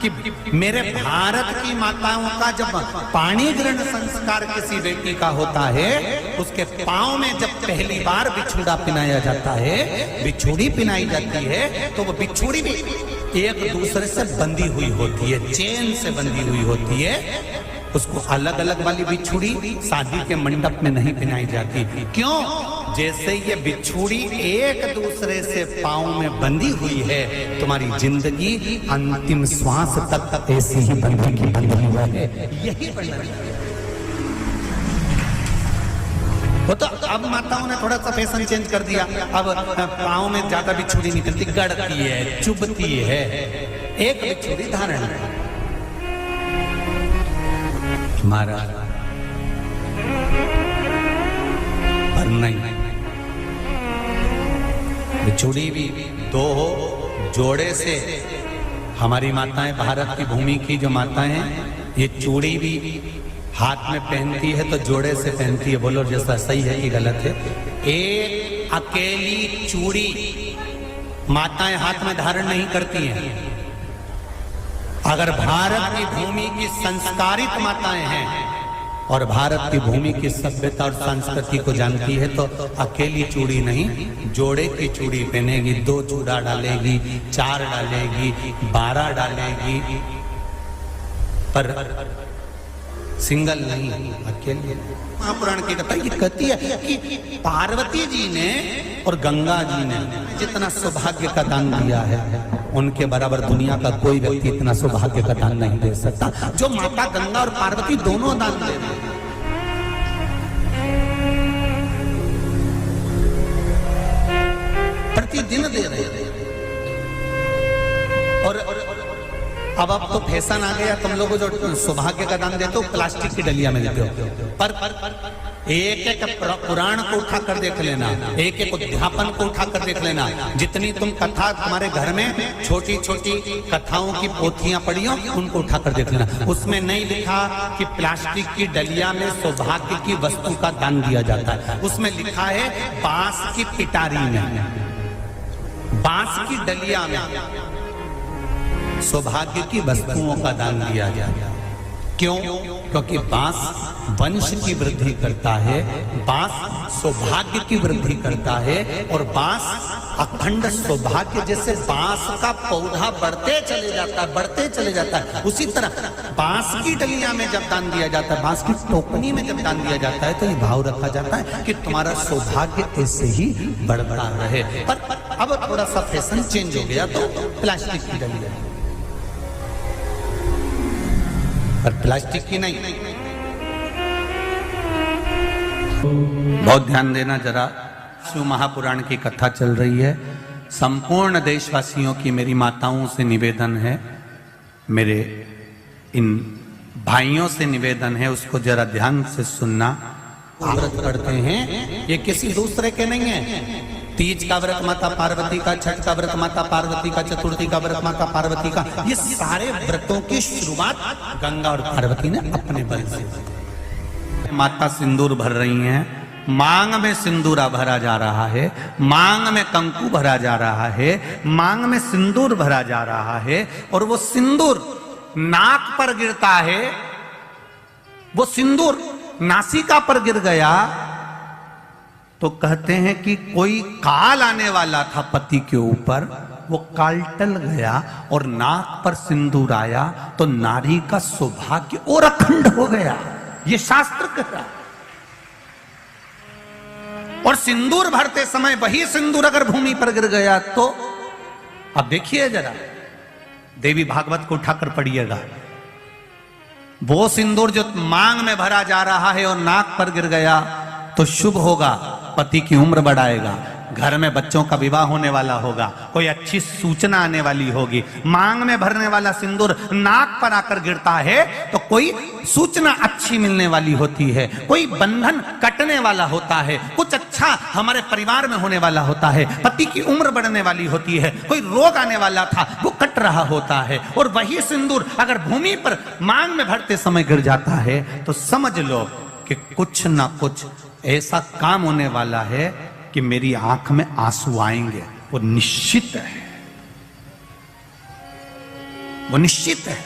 कि मेरे भारत की माताओं का जब पाणी ग्रहण संस्कार किसी बेटी का होता है, उसके पांव में जब पहली बार बिछुड़ा पिनाया जाता है, बिछुड़ी पिनाई जाती है, तो वो बिछुड़ी भी एक दूसरे से बंधी हुई होती है, चेन से बंधी हुई होती है। उसको अलग अलग वाली बिछुड़ी शादी के मंडप में नहीं पिनाई जाती। क्यों? जैसे ये बिछुड़ी एक दूसरे से पांव में बंधी हुई है, तुम्हारी जिंदगी अंतिम श्वास तक ऐसी ही बंधी हुई है, यही वो तो अब माताओं ने थोड़ा सा फैशन चेंज कर दिया, अब पांव में ज्यादा बिछुड़ी निकलती, गड़ती है, चुभती है, एक बिछुड़ी धारण है। महाराज पर नहीं, बिछुड़ी भी दो हो, जोड़े से। हमारी माताएं, भारत की भूमि की जो माताएं हैं, ये चूड़ी भी हाथ में पहनती है तो जोड़े से पहनती है। बोलो जैसा सही है कि गलत है? एक अकेली चूड़ी माताएं हाथ में धारण नहीं करती हैं। अगर भारत की भूमि की संस्कारित माताएं हैं और भारत की भूमि की सभ्यता और संस्कृति को जानती है तो अकेली चूड़ी नहीं, जोड़े की चूड़ी पहनेगी, 2 चूड़ा डालेगी, 4 डालेगी, 12 डालेगी, पर सिंगल नहीं, अकेले। महापुराण की कथा ये कहती है कि पार्वती जी ने और गंगा जी ने जितना सौभाग्य का दान दिया है, उनके बराबर दुनिया का कोई व्यक्ति इतना सौभाग्य का दान नहीं दे सकता जो माता गंगा और पार्वती दोनों दान दे रहे हैं। प्रतिदिन दे रहे हैं। और अब तो फैशन आ गया, तुम लोगों जो सौभाग्य का दान देते हो प्लास्टिक की डलिया में देते हो, पर एक एक पुराण को उठा कर देख लेना, एक एक अध्यापन को उठा कर देख लेना, जितनी तुम कथा तुम्हारे घर में छोटी छोटी कथाओं की पोथियां पड़ी हो उनको उठा कर देख लेना, उसमें नहीं लिखा कि प्लास्टिक की डलिया में सौभाग्य की वस्तु का दान दिया जाता है, उसमें लिखा है बांस की पिटारी में, बांस की डलिया में सौभाग्य की वस्तुओं का दान दिया जाए। क्यों? क्योंकि बांस वंश की वृद्धि करता है, बांस सौभाग्य की वृद्धि करता है, और बांस अखंड सौभाग्य, जैसे बांस का पौधा बढ़ते चले जाता है, बढ़ते चले जाता है, उसी तरह बांस की डलिया में जब दान दिया जाता है, बांस की टोकनी में जब दान दिया जाता है, तो ये भाव रखा जाता है कि तुम्हारा सौभाग्य ऐसे ही बढ़ता रहे। पर अब थोड़ा सा फैशन चेंज हो गया तो प्लास्टिक की डलिया, पर प्लास्टिक की नहीं। बहुत ध्यान देना जरा, शिव महापुराण की कथा चल रही है। संपूर्ण देशवासियों की मेरी माताओं से निवेदन है, मेरे इन भाइयों से निवेदन है, उसको जरा ध्यान से सुनना। व्रत करते हैं ये किसी दूसरे के नहीं है। तीज का व्रत माता पार्वती का, छठ का व्रत माता पार्वती का, चतुर्थी का व्रत माता पार्वती का, ये सारे व्रतों की शुरुआत गंगा और पार्वती ने अपने बल से। माता सिंदूर भर रही हैं, मांग में सिंदूरा भरा जा रहा है, मांग में कंकु भरा जा रहा है, मांग में सिंदूर भरा जा रहा है, और वो सिंदूर नाक पर गिरता है, वो सिंदूर नासिका पर गिर गया तो कहते हैं कि कोई काल आने वाला था पति के ऊपर, वो काल टल गया और नाक पर सिंदूर आया तो नारी का सौभाग्य और अखंड हो गया, ये शास्त्र कह रहा। और सिंदूर भरते समय वही सिंदूर अगर भूमि पर गिर गया तो, अब देखिए जरा, देवी भागवत को उठाकर पढ़िएगा, वो सिंदूर जो मांग में भरा जा रहा है और नाक पर गिर गया तो शुभ होगा, पति की उम्र बढ़ाएगा, घर में बच्चों का विवाह होने वाला होगा, कोई अच्छी सूचना आने वाली होगी। मांग में भरने वाला सिंदूर नाक पर आकर गिरता है तो कोई सूचना अच्छी मिलने वाली होती है, कोई बंधन कटने वाला होता है, कुछ अच्छा हमारे परिवार में होने वाला होता है, पति की उम्र बढ़ने वाली होती है, कोई रोग आने वाला था वो कट रहा होता है। और वही सिंदूर अगर भूमि पर मांग में भरते समय गिर जाता है तो समझ लो कि कुछ ना कुछ ऐसा काम होने वाला है कि मेरी आंख में आंसू आएंगे, वो निश्चित है, वो निश्चित है।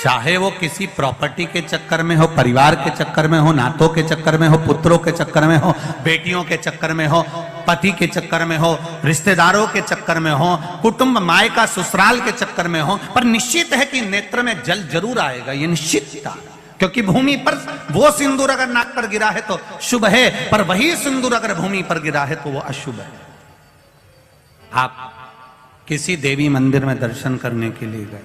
चाहे वो किसी प्रॉपर्टी के चक्कर में हो, परिवार के चक्कर में हो, नातों के चक्कर में हो, पुत्रों के चक्कर में हो, बेटियों के चक्कर में हो, पति के चक्कर में हो, रिश्तेदारों के चक्कर में हो, कुटुंब मायका ससुराल के चक्कर में हो, पर निश्चित है कि नेत्र में जल जरूर आएगा, ये निश्चित था। क्योंकि भूमि पर वो सिंदूर अगर नाक पर गिरा है तो शुभ है, पर वही सिंदूर अगर भूमि पर गिरा है तो वो अशुभ है। आप किसी देवी मंदिर में दर्शन करने के लिए गए,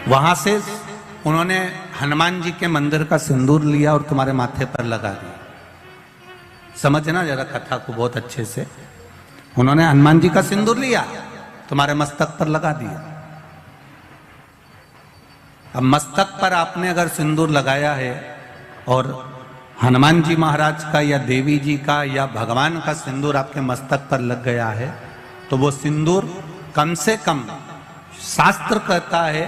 वहां से उन्होंने हनुमान जी के मंदिर का सिंदूर लिया और तुम्हारे माथे पर लगा दिया। समझना जरा कथा को बहुत अच्छे से। उन्होंने हनुमान जी का सिंदूर लिया, तुम्हारे मस्तक पर लगा दिया। अब मस्तक पर आपने अगर सिंदूर लगाया है और हनुमान जी महाराज का या देवी जी का या भगवान का सिंदूर आपके मस्तक पर लग गया है तो वो सिंदूर कम से कम, शास्त्र कहता है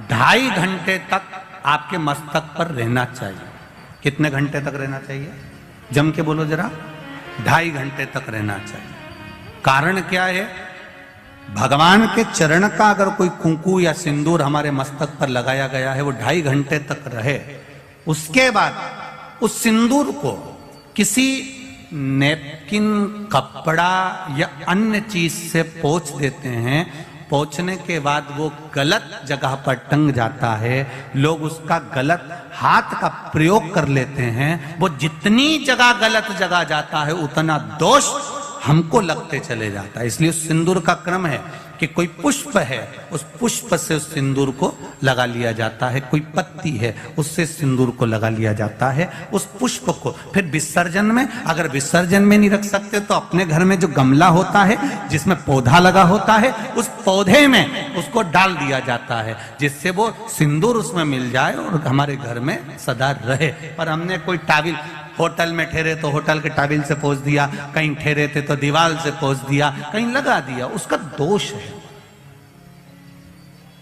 2.5 घंटे तक आपके मस्तक पर रहना चाहिए। कितने घंटे तक रहना चाहिए? जम के बोलो जरा। 2.5 घंटे तक रहना चाहिए। कारण क्या है? भगवान के चरण का अगर कोई कुंकू या सिंदूर हमारे मस्तक पर लगाया गया है, वो 2.5 घंटे तक रहे, उसके बाद उस सिंदूर को किसी नैपकिन, कपड़ा या अन्य चीज से पोंछ देते हैं। पोंछने के बाद वो गलत जगह पर टंग जाता है, लोग उसका गलत हाथ का प्रयोग कर लेते हैं। वो जितनी जगह गलत जगह जाता है उतना दोष हमको लगते चले जाता है। इसलिए उस सिंदूर का क्रम है कि कोई पुष्प है, उस पुष्प से उस सिंदूर को लगा लिया जाता है, कोई पत्ती है उससे सिंदूर को लगा लिया जाता है, उस पुष्प को फिर विसर्जन में, अगर विसर्जन में नहीं रख सकते तो अपने घर में जो गमला होता है जिसमें पौधा लगा होता है, उस पौधे में उसको डाल दिया जाता है, जिससे वो सिंदूर उसमें मिल जाए और हमारे घर में सदा रहे। पर हमने कोई टाविल, होटल में ठहरे तो होटल के टाविल से पोंछ दिया, कहीं ठहरे थे तो दीवार से पोंछ दिया, कहीं लगा दिया, उसका दोष है,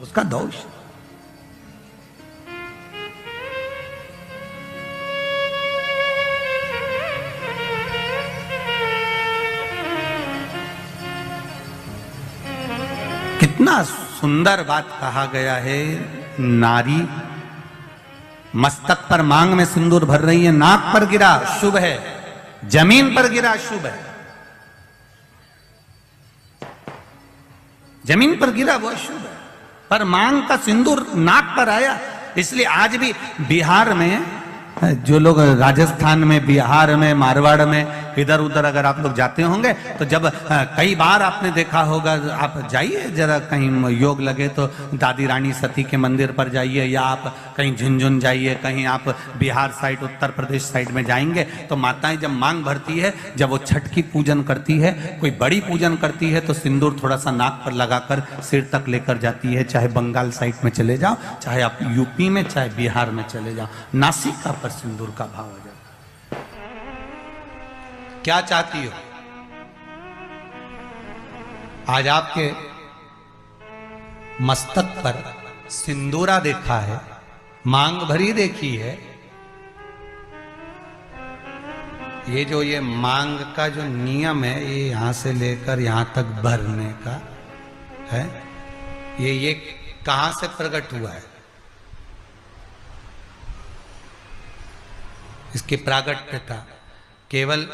उसका दोष। कितना सुंदर बात कहा गया है। नारी मस्तक पर मांग में सिंदूर भर रही है, नाक पर गिरा शुभ है, जमीन पर गिरा शुभ है, जमीन पर गिरा वो शुभ है, पर मांग का सिंदूर नाक पर आया। इसलिए आज भी बिहार में, जो लोग राजस्थान में, बिहार में, मारवाड़ में इधर उधर अगर आप लोग जाते होंगे तो जब कई बार आपने देखा होगा, आप जाइए जरा कहीं योग लगे तो दादी रानी सती के मंदिर पर जाइए, या आप कहीं झुंझुन जाइए, कहीं आप बिहार साइड, उत्तर प्रदेश साइड में जाएंगे तो माताएं जब मांग भरती है, जब वो छठ की पूजन करती है, कोई बड़ी पूजन करती है, तो सिंदूर थोड़ा सा नाक पर लगाकर सिर तक लेकर जाती है। चाहे बंगाल साइड में चले जाओ, चाहे आप यूपी में, चाहे बिहार में चले जाओ, नासिका पर सिंदूर का भाव हो जाता। क्या चाहती हो? आज आपके मस्तक पर सिंदूरा देखा है, मांग भरी देखी है। ये मांग का जो नियम है, ये यहां से लेकर यहां तक भरने का है, ये कहां से प्रकट हुआ है? इसकी प्रागट्यता केवल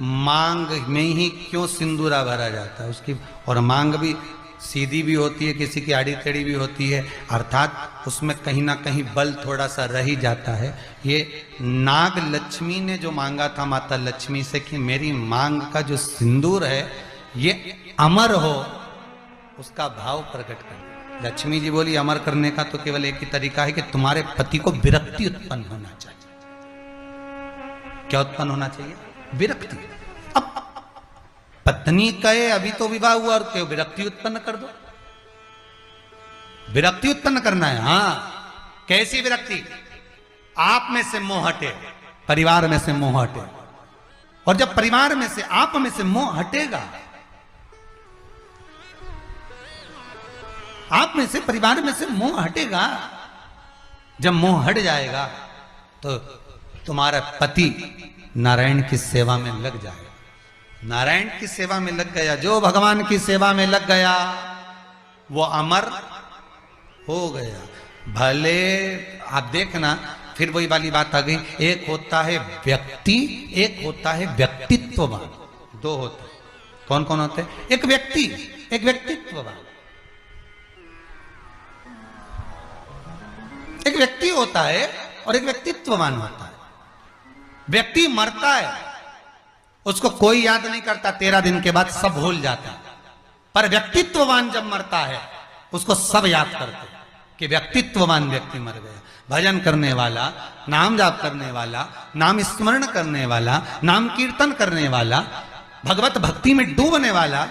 मांग में ही क्यों सिंदूरा भरा जाता है उसकी, और मांग भी सीधी भी होती है, किसी की आड़ी टेढ़ी भी होती है, अर्थात उसमें कहीं ना कहीं बल थोड़ा सा रह ही जाता है। ये नाग लक्ष्मी ने जो मांगा था माता लक्ष्मी से कि मेरी मांग का जो सिंदूर है ये अमर हो, उसका भाव प्रकट कर। लक्ष्मी जी बोली अमर करने का तो केवल एक ही तरीका है कि तुम्हारे पति को विरक्ति उत्पन्न होना चाहिए। क्या उत्पन्न होना चाहिए? विरक्ति। अब पत्नी कहे अभी तो विवाह हुआ और क्यों विरक्ति उत्पन्न कर दो? विरक्ति उत्पन्न करना है। हाँ, कैसी विरक्ति? आप में से मोह हटे, परिवार में से मोह हटे, और जब परिवार में से, आप में से मोह हटेगा, आप में से, परिवार में से मोह हटेगा, जब मोह हट जाएगा तो तुम्हारा पति नारायण की सेवा में लग जाएगा। नारायण की सेवा में लग गया, जो भगवान की सेवा में लग गया वो अमर हो गया। भले आप देखना, फिर वही वाली बात आ गई, एक होता है व्यक्ति, एक होता है व्यक्तित्ववान। दो होते हैं। कौन कौन होते हैं? एक व्यक्ति, एक व्यक्तित्ववान। एक व्यक्ति होता है और एक व्यक्तित्ववान होता है। व्यक्ति मरता है, उसको कोई याद नहीं करता, 13 दिन के बाद सब भूल जाता है। पर व्यक्तित्ववान जब मरता है उसको सब याद करते हैं कि व्यक्तित्ववान व्यक्ति मर गया। भजन करने वाला, नाम जाप करने वाला, नाम स्मरण करने वाला, नाम कीर्तन करने वाला, भगवत भक्ति में डूबने वाला,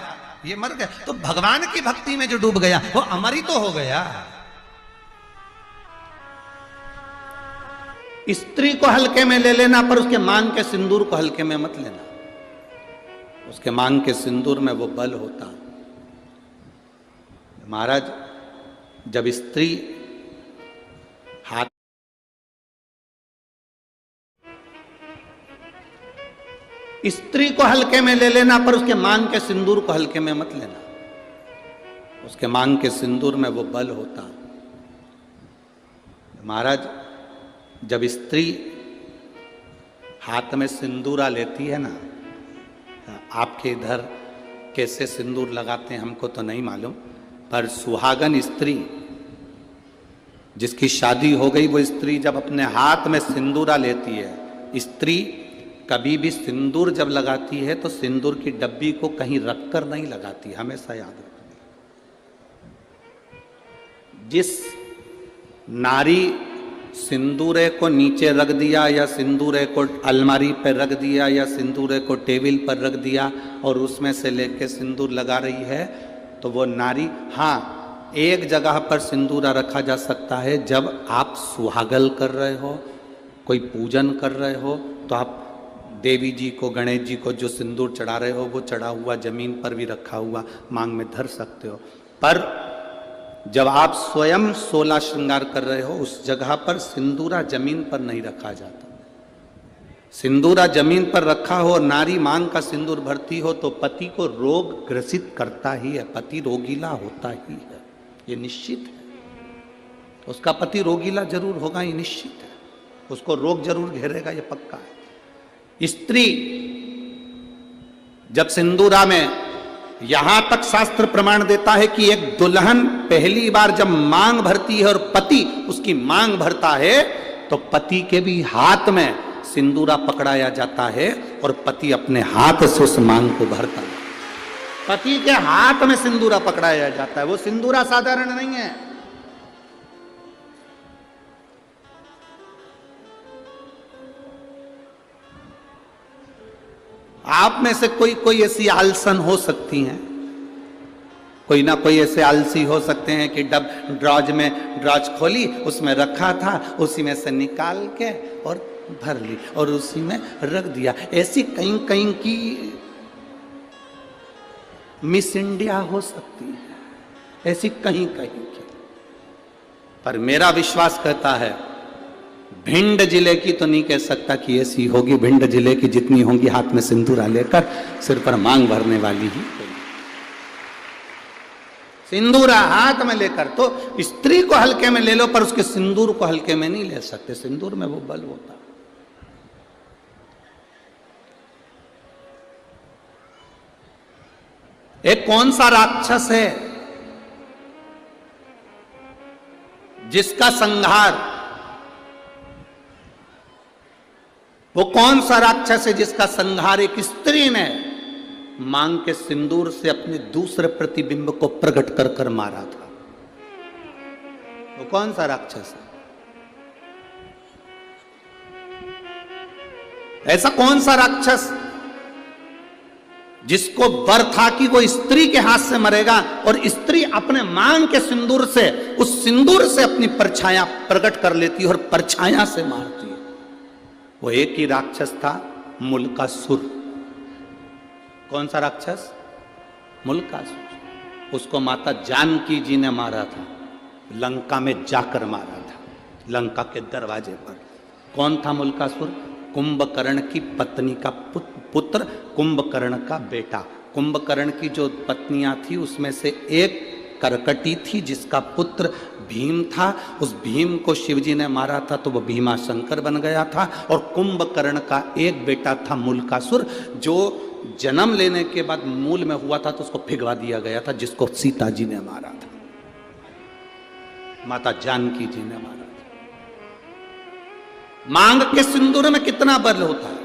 ये मर गया। तो भगवान की भक्ति में जो डूब गया वो अमर ही तो हो गया। स्त्री को हल्के में ले लेना, पर उसके मांग के सिंदूर को हल्के में मत लेना। उसके मांग के सिंदूर में वो बल होता। महाराज, जब स्त्री हाथ, स्त्री को हल्के में ले लेना, पर उसके मांग के सिंदूर को हल्के में मत लेना। उसके मांग के सिंदूर में वो बल होता। महाराज, जब स्त्री हाथ में सिंदूरा लेती है ना, आपके इधर कैसे सिंदूर लगाते हैं हमको तो नहीं मालूम, पर सुहागन स्त्री जिसकी शादी हो गई, वो स्त्री जब अपने हाथ में सिंदूरा लेती है, स्त्री कभी भी सिंदूर जब लगाती है तो सिंदूर की डब्बी को कहीं रखकर नहीं लगाती, हमेशा याद रखना। जिस नारी सिंदूरे को नीचे रख दिया या सिंदूरे को अलमारी पर रख दिया या सिंदूरे को टेबल पर रख दिया और उसमें से लेके सिंदूर लगा रही है, तो वो नारी, हाँ, एक जगह पर सिंदूरा रखा जा सकता है, जब आप सुहागल कर रहे हो, कोई पूजन कर रहे हो, तो आप देवी जी को, गणेश जी को जो सिंदूर चढ़ा रहे हो वो चढ़ा हुआ जमीन पर भी रखा हुआ मांग में धर सकते हो। पर जब आप स्वयं 16 श्रृंगार कर रहे हो, उस जगह पर सिंदूरा जमीन पर नहीं रखा जाता। सिंदूरा जमीन पर रखा हो, नारी मांग का सिंदूर भरती हो, तो पति को रोग ग्रसित करता ही है, पति रोगीला होता ही है, ये निश्चित है। उसका पति रोगीला जरूर होगा, ये निश्चित है, उसको रोग जरूर घेरेगा, ये पक्का है। स्त्री जब सिंदूरा में, यहां तक शास्त्र प्रमाण देता है कि एक दुल्हन पहली बार जब मांग भरती है और पति उसकी मांग भरता है, तो पति के भी हाथ में सिंदूरा पकड़ाया जाता है और पति अपने हाथ से उस मांग को भरता है। पति के हाथ में सिंदूरा पकड़ाया जाता है। वो सिंदूरा साधारण नहीं है। आप में से कोई ऐसी आलसन हो सकती हैं, कोई ना कोई ऐसे आलसी हो सकते हैं कि ड्रॉज खोली, उसमें रखा था, उसी में से निकाल के और भर ली और उसी में रख दिया। ऐसी कहीं कहीं की मिस इंडिया हो सकती है, ऐसी कहीं कहीं की। पर मेरा विश्वास कहता है, भिंड जिले की तो नहीं कह सकता कि ऐसी होगी। भिंड जिले की जितनी होंगी हाथ में सिंदूरा लेकर सिर पर मांग भरने वाली ही होगी। सिंदूरा हाथ में लेकर, तो स्त्री को हल्के में ले लो पर उसके सिंदूर को हल्के में नहीं ले सकते। सिंदूर में वो बल होता। एक कौन सा राक्षस है जिसका संहार, वो कौन सा राक्षस है जिसका संहार एक स्त्री ने मांग के सिंदूर से अपने दूसरे प्रतिबिंब को प्रकट कर कर मारा था? वो कौन सा राक्षस है? ऐसा कौन सा राक्षस जिसको वर था कि वो स्त्री के हाथ से मरेगा और स्त्री अपने मांग के सिंदूर से, उस सिंदूर से अपनी परछाया प्रकट कर लेती है और परछाया से मारती है? वो एक ही राक्षस था, मुल्कासुर। कौन सा राक्षस? मुल्कासुर। उसको माता जानकी जी ने मारा था, लंका में जाकर मारा था, लंका के दरवाजे पर। कौन था मुल्कासुर? कुंभकर्ण की पत्नी का पुत्र, कुंभकर्ण का बेटा। कुंभकर्ण की जो पत्नियां थी उसमें से एक करकटी थी जिसका पुत्र भीम था। उस भीम को शिवजी ने मारा था तो वह भीमा शंकर बन गया था। और कुंभकर्ण का एक बेटा था मुल्कासुर, जो जन्म लेने के बाद मूल में हुआ था तो उसको भिगवा दिया गया था, जिसको सीता जी ने मारा था, माता जानकी जी ने मारा था। मांग के सिंदूर में कितना बल होता है।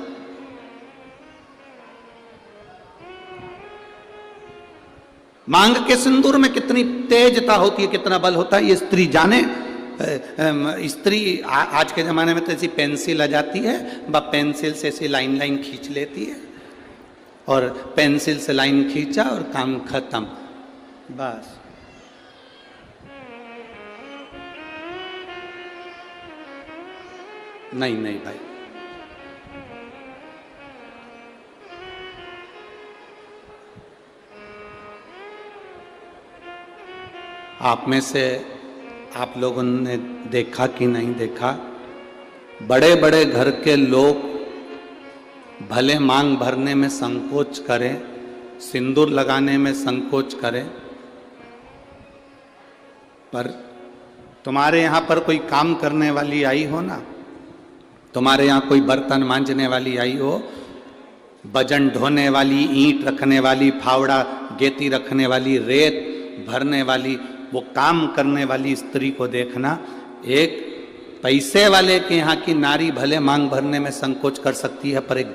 मांग के सिंदूर में कितनी तेजता होती है, कितना बल होता है, ये स्त्री जाने। स्त्री आज के जमाने में तो ऐसी पेंसिल आ जाती है, वह पेंसिल से ऐसी लाइन लाइन खींच लेती है और पेंसिल से लाइन खींचा और काम खत्म, बस। नहीं नहीं भाई, आप में से आप लोगों ने देखा कि नहीं देखा, बड़े बड़े घर के लोग भले मांग भरने में संकोच करें, सिंदूर लगाने में संकोच करें, पर तुम्हारे यहां पर कोई काम करने वाली आई हो ना, तुम्हारे यहां कोई बर्तन मांजने वाली आई हो, वजन ढोने वाली, ईंट रखने वाली, फावड़ा गेती रखने वाली, रेत भरने वाली, वो काम करने वाली स्त्री को देखना। एक पैसे वाले के यहाँ की नारी भले मांग भरने में संकोच कर सकती है, पर एक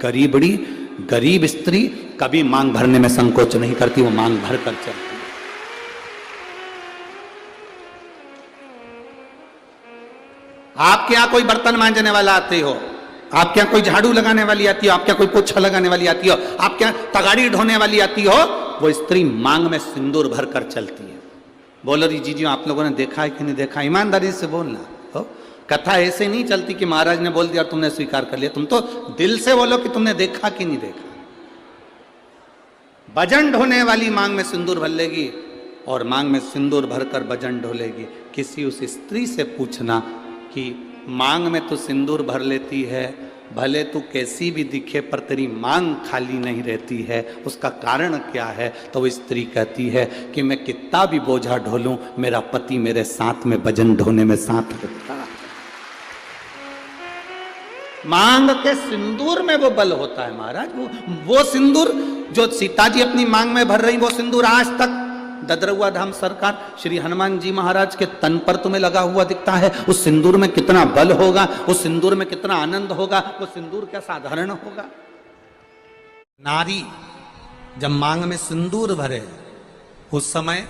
गरीब स्त्री कभी मांग भरने में संकोच नहीं करती, वो मांग भर कर चलती है। आपके यहां कोई बर्तन मांजने वाला आते हो, आपके यहां कोई झाड़ू लगाने वाली आती हो, आपके यहां कोई पोछा लगाने वाली आती हो, आपके यहां तगाड़ी ढोने वाली आती हो, वो स्त्री मांग में सिंदूर भर कर चलती है। बोलो जी जी आप लोगों ने देखा है कि नहीं देखा, ईमानदारी से बोलना हो। कथा ऐसे नहीं चलती कि महाराज ने बोल दिया और तुमने स्वीकार कर लिया, तुम तो दिल से बोलो कि तुमने देखा कि नहीं देखा। वजन ढोने वाली मांग में सिंदूर भर लेगी और मांग में सिंदूर भरकर वजन ढोलेगी। किसी उस स्त्री से पूछना कि मांग में तो सिंदूर भर लेती है, भले तू कैसी भी दिखे पर तेरी मांग खाली नहीं रहती है, उसका कारण क्या है? तो वो स्त्री कहती है कि मैं कितना भी बोझा ढोलूं, मेरा पति मेरे साथ में वजन ढोने में साथ रहता है। मांग के सिंदूर में वो बल होता है महाराज। वो सिंदूर जो सीता जी अपनी मांग में भर रही, वो सिंदूर आज तक ददरुआ धाम सरकार श्री हनुमान जी महाराज के तन पर तुम्हें लगा हुआ दिखता है। उस सिंदूर में कितना बल होगा, उस सिंदूर में कितना आनंद होगा, वो सिंदूर क्या साधारण होगा? नारी जब मांग में सिंदूर भरे, उस समय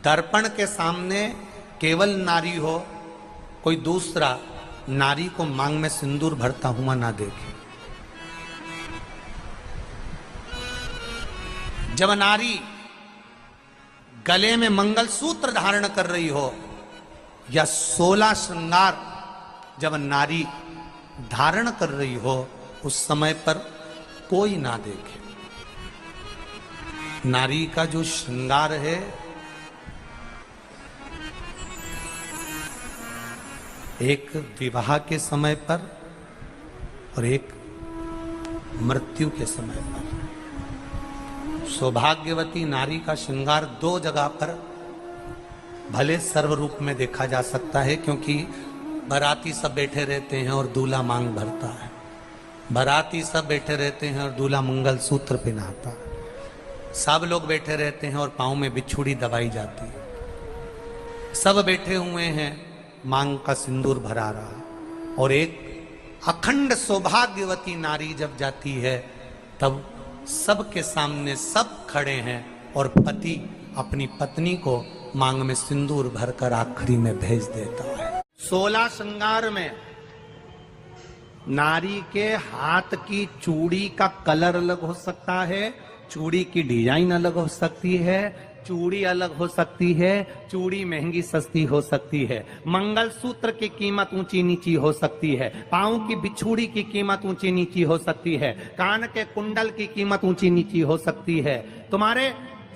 दर्पण के सामने केवल नारी हो, कोई दूसरा नारी को मांग में सिंदूर भरता हुआ ना देखे। जब नारी गले में मंगलसूत्र धारण कर रही हो या 16 श्रृंगार जब नारी धारण कर रही हो, उस समय पर कोई ना देखे। नारी का जो श्रृंगार है एक विवाह के समय पर और एक मृत्यु के समय पर। सौभाग्यवती नारी का श्रृंगार दो जगह पर भले सर्व रूप में देखा जा सकता है, क्योंकि बाराती सब बैठे रहते हैं और दूल्हा मांग भरता है, बाराती सब बैठे रहते हैं और दूल्हा मंगलसूत्र पहनाता है, सब लोग बैठे रहते हैं और पांव में बिछुड़ी दबाई जाती है, सब बैठे हुए हैं, मांग का सिंदूर भरा रहा। और एक अखंड सौभाग्यवती नारी जब जाती है, तब सबके सामने सब खड़े हैं और पति अपनी पत्नी को मांग में सिंदूर भरकर आखिरी में भेज देता है। 16 श्रृंगार में नारी के हाथ की चूड़ी का कलर अलग हो सकता है, चूड़ी की डिजाइन अलग हो सकती है, चूड़ी अलग हो सकती है, चूड़ी महंगी सस्ती हो सकती है, मंगलसूत्र की कीमत ऊंची नीची हो सकती है, पांव की बिछुड़ी की कीमत ऊंची नीची हो सकती है, कान के कुंडल की कीमत ऊंची नीची हो सकती है। तुम्हारे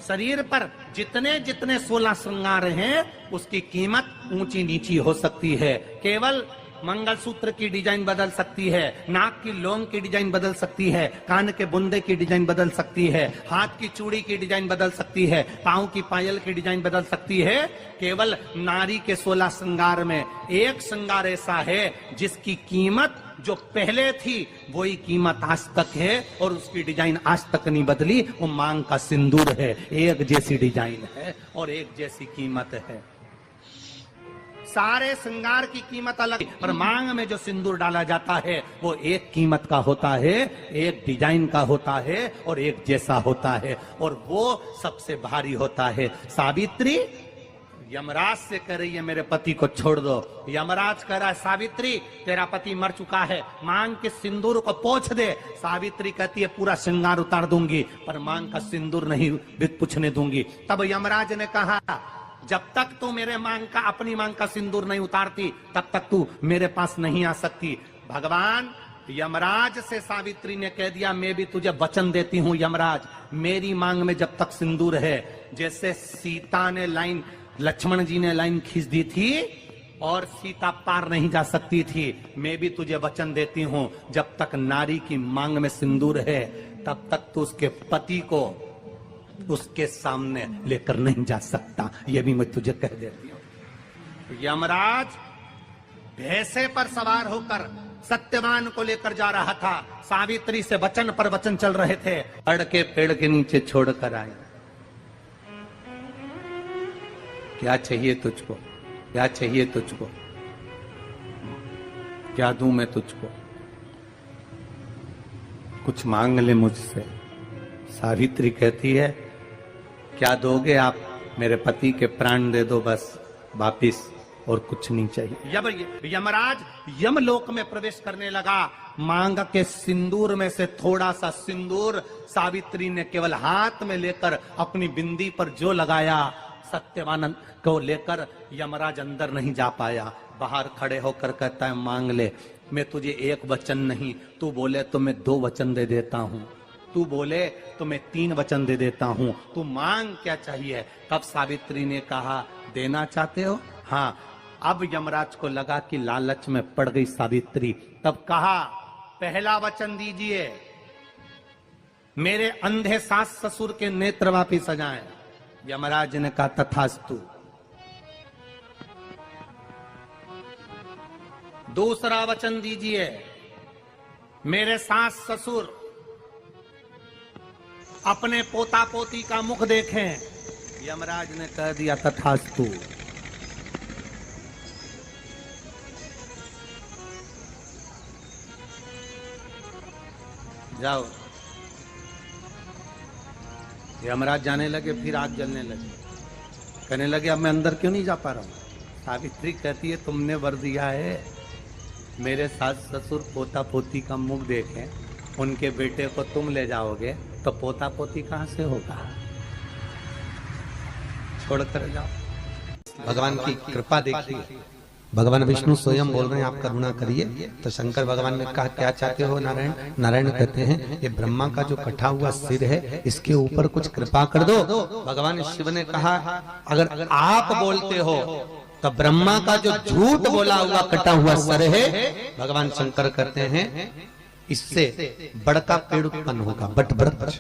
शरीर पर जितने जितने 16 श्रृंगार हैं, उसकी कीमत ऊंची नीची हो सकती है। केवल मंगलसूत्र की डिजाइन बदल सकती है, नाक की लौंग की डिजाइन बदल सकती है, कान के बुंदे की डिजाइन बदल सकती है, हाथ की चूड़ी की डिजाइन बदल सकती है, पांव की पायल की डिजाइन बदल सकती है। केवल नारी के 16 श्रृंगार में एक श्रृंगार ऐसा है जिसकी कीमत जो पहले थी वही कीमत आज तक है और उसकी डिजाइन आज तक नहीं बदली। वो मांग का सिंदूर है, एक जैसी डिजाइन है और एक जैसी कीमत है। सारे श्रृंगार की कीमत अलग, पर मांग में जो सिंदूर डाला जाता है वो एक कीमत का होता है, एक डिजाइन का होता है और एक जैसा होता है, और वो सबसे भारी होता है। सावित्री यमराज से कह रही है मेरे पति को छोड़ दो। यमराज कह रहा है सावित्री तेरा पति मर चुका है, मांग के सिंदूर को पोंछ दे। सावित्री कहती है पूरा श्रृंगार उतार दूंगी पर मांग का सिंदूर नहीं पूछने दूंगी। तब यमराज ने कहा जब तक तू मेरे मांग का अपनी मांग का सिंदूर नहीं उतारती तब तक तू मेरे पास नहीं आ सकती। भगवान यमराज से सावित्री ने कह दिया मैं भी तुझे वचन देती हूं यमराज, मेरी मांग में जब तक सिंदूर है, जैसे सीता ने लाइन लक्ष्मण जी ने लाइन खींच दी थी और सीता पार नहीं जा सकती थी, मैं भी तुझे वचन देती हूं जब तक नारी की मांग में सिंदूर है तब तक तू उसके पति को उसके सामने लेकर नहीं जा सकता। यह भी मैं तुझे कह देती हूं। यमराज भैंसे पर सवार होकर सत्यवान को लेकर जा रहा था। सावित्री से वचन पर वचन चल रहे थे। अड़ के पेड़ के नीचे छोड़कर आए। क्या चाहिए तुझको, क्या चाहिए तुझको, क्या दूं मैं तुझको, कुछ मांग ले मुझसे। सावित्री कहती है क्या दोगे आप, मेरे पति के प्राण दे दो बस वापिस, और कुछ नहीं चाहिए। यमराज यमलोक में प्रवेश करने लगा। मांग के सिंदूर में से थोड़ा सा सिंदूर सावित्री ने केवल हाथ में लेकर अपनी बिंदी पर जो लगाया, सत्यवान को लेकर यमराज अंदर नहीं जा पाया। बाहर खड़े होकर कहता है मांग ले, मैं तुझे एक वचन नहीं, तू बोले तो मैं 2 वचन दे देता हूं, तू बोले तो मैं 3 वचन दे देता हूं, तू मांग क्या चाहिए। तब सावित्री ने कहा देना चाहते हो, हाँ। अब यमराज को लगा कि लालच में पड़ गई सावित्री। तब कहा पहला वचन दीजिए, मेरे अंधे सास ससुर के नेत्र वापिस आ जाएं। यमराज ने कहा तथास्तु। दूसरा वचन दीजिए, मेरे सास ससुर अपने पोता पोती का मुख देखें। यमराज ने कह दिया तथास्तु। जाओ। यमराज जाने लगे, फिर आग जलने लगे। कहने लगे अब मैं अंदर क्यों नहीं जा पा रहा हूं। सावित्री कहती है तुमने वर दिया है मेरे सास ससुर पोता पोती का मुख देखें, उनके बेटे को तुम ले जाओगे तो पोता पोती कहां से होगा, छोड़ कर जाओ। भगवान की कृपा देखिए, भगवान विष्णु स्वयं बोल रहे हैं आप करुणा करिए। तो शंकर भगवान ने कहा क्या चाहते हो नारायण। नारायण कहते हैं ये ब्रह्मा का जो कटा हुआ सिर है इसके ऊपर कुछ कृपा कर दो। भगवान शिव ने कहा अगर आप बोलते हो तो ब्रह्मा का जो झूठ बोला हुआ कटा हुआ सर है, भगवान शंकर कहते हैं इससे बड़का पेड़ उत्पन्न होगा, बट वृक्ष।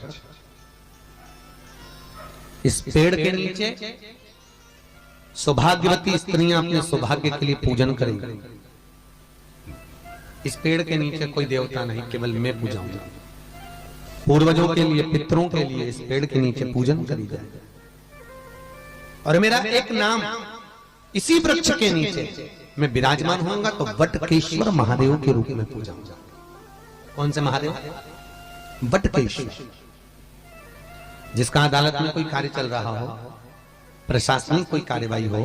इस पेड़ के नीचे सौभाग्यवती स्त्रियां अपने सौभाग्य के लिए पूजन करेंगी। इस पेड़ के नीचे कोई देवता नहीं, केवल मैं पूजाऊंगा। पूर्वजों के लिए, पितरों के लिए इस पेड़ के नीचे पूजन करी जाए। और मेरा एक नाम इसी वृक्ष के नीचे मैं विराजमान होऊंगा तो वटकेश्वर महादेव के रूप में पूजाऊंगा। कौन से महादेव? वटकेश्वर। जिसका अदालत में कोई कार्य चल रहा हो, प्रशासनिक कोई कार्यवाही हो,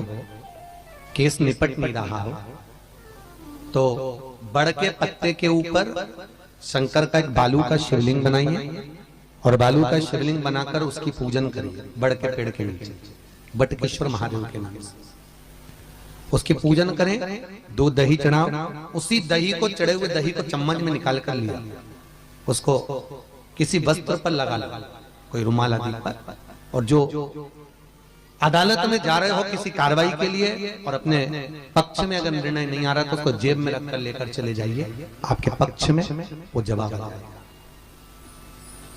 केस निपट नहीं रहा हो, तो बड़ के पत्ते के ऊपर शंकर का एक बालू का शिवलिंग बनाइए और बालू का शिवलिंग बनाकर उसकी पूजन करिए बड़ के पेड़ के नीचे, वटकेश्वर महादेव के नाम से उसकी पूजन करें। 2 दही चढ़ाओ, उसी दही को, चढ़े हुए दही को चम्मच में निकाल कर लिया, उसको किसी वस्त्र पर लगा लो, कोई रुमाल आदि पर। और जो अदालत में जा रहे हो किसी कार्रवाई के लिए और अपने पक्ष में अगर निर्णय नहीं आ रहा तो उसको जेब में रखकर लेकर चले जाइए, आपके पक्ष में वो जवाब आ जाएगा।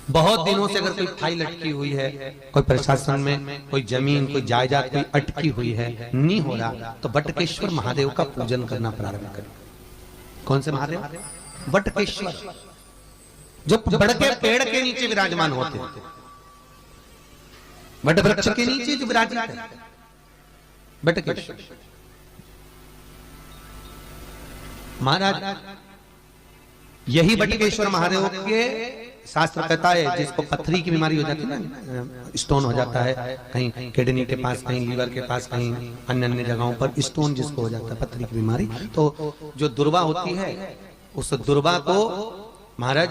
बहुत दिनों से अगर कोई फाइल अटकी हुई है, कोई प्रशासन में कोई जमीन, कोई जायदाद कोई अटकी हुई है, नहीं हो रहा, तो वटकेश्वर महादेव का पूजन करना प्रारंभ करें। कौन से महादेव? वटकेश्वर, जो बड़ के पेड़ के नीचे विराजमान होते हैं, वट वृक्ष के नीचे जो विराजित है, वटकेश्वर महाराज। यही वटकेश्वर महादेव के शास्त्र कहता है जिसको पथरी की बीमारी हो जाती है ना, स्टोन हो जाता है, कहीं किडनी के पास, कहीं लीवर के पास, कहीं अन्य अन्य जगहों पर स्टोन जिसको हो जाता है, पथरी की बीमारी, तो जो दुर्वा होती है उस दुर्वा को महाराज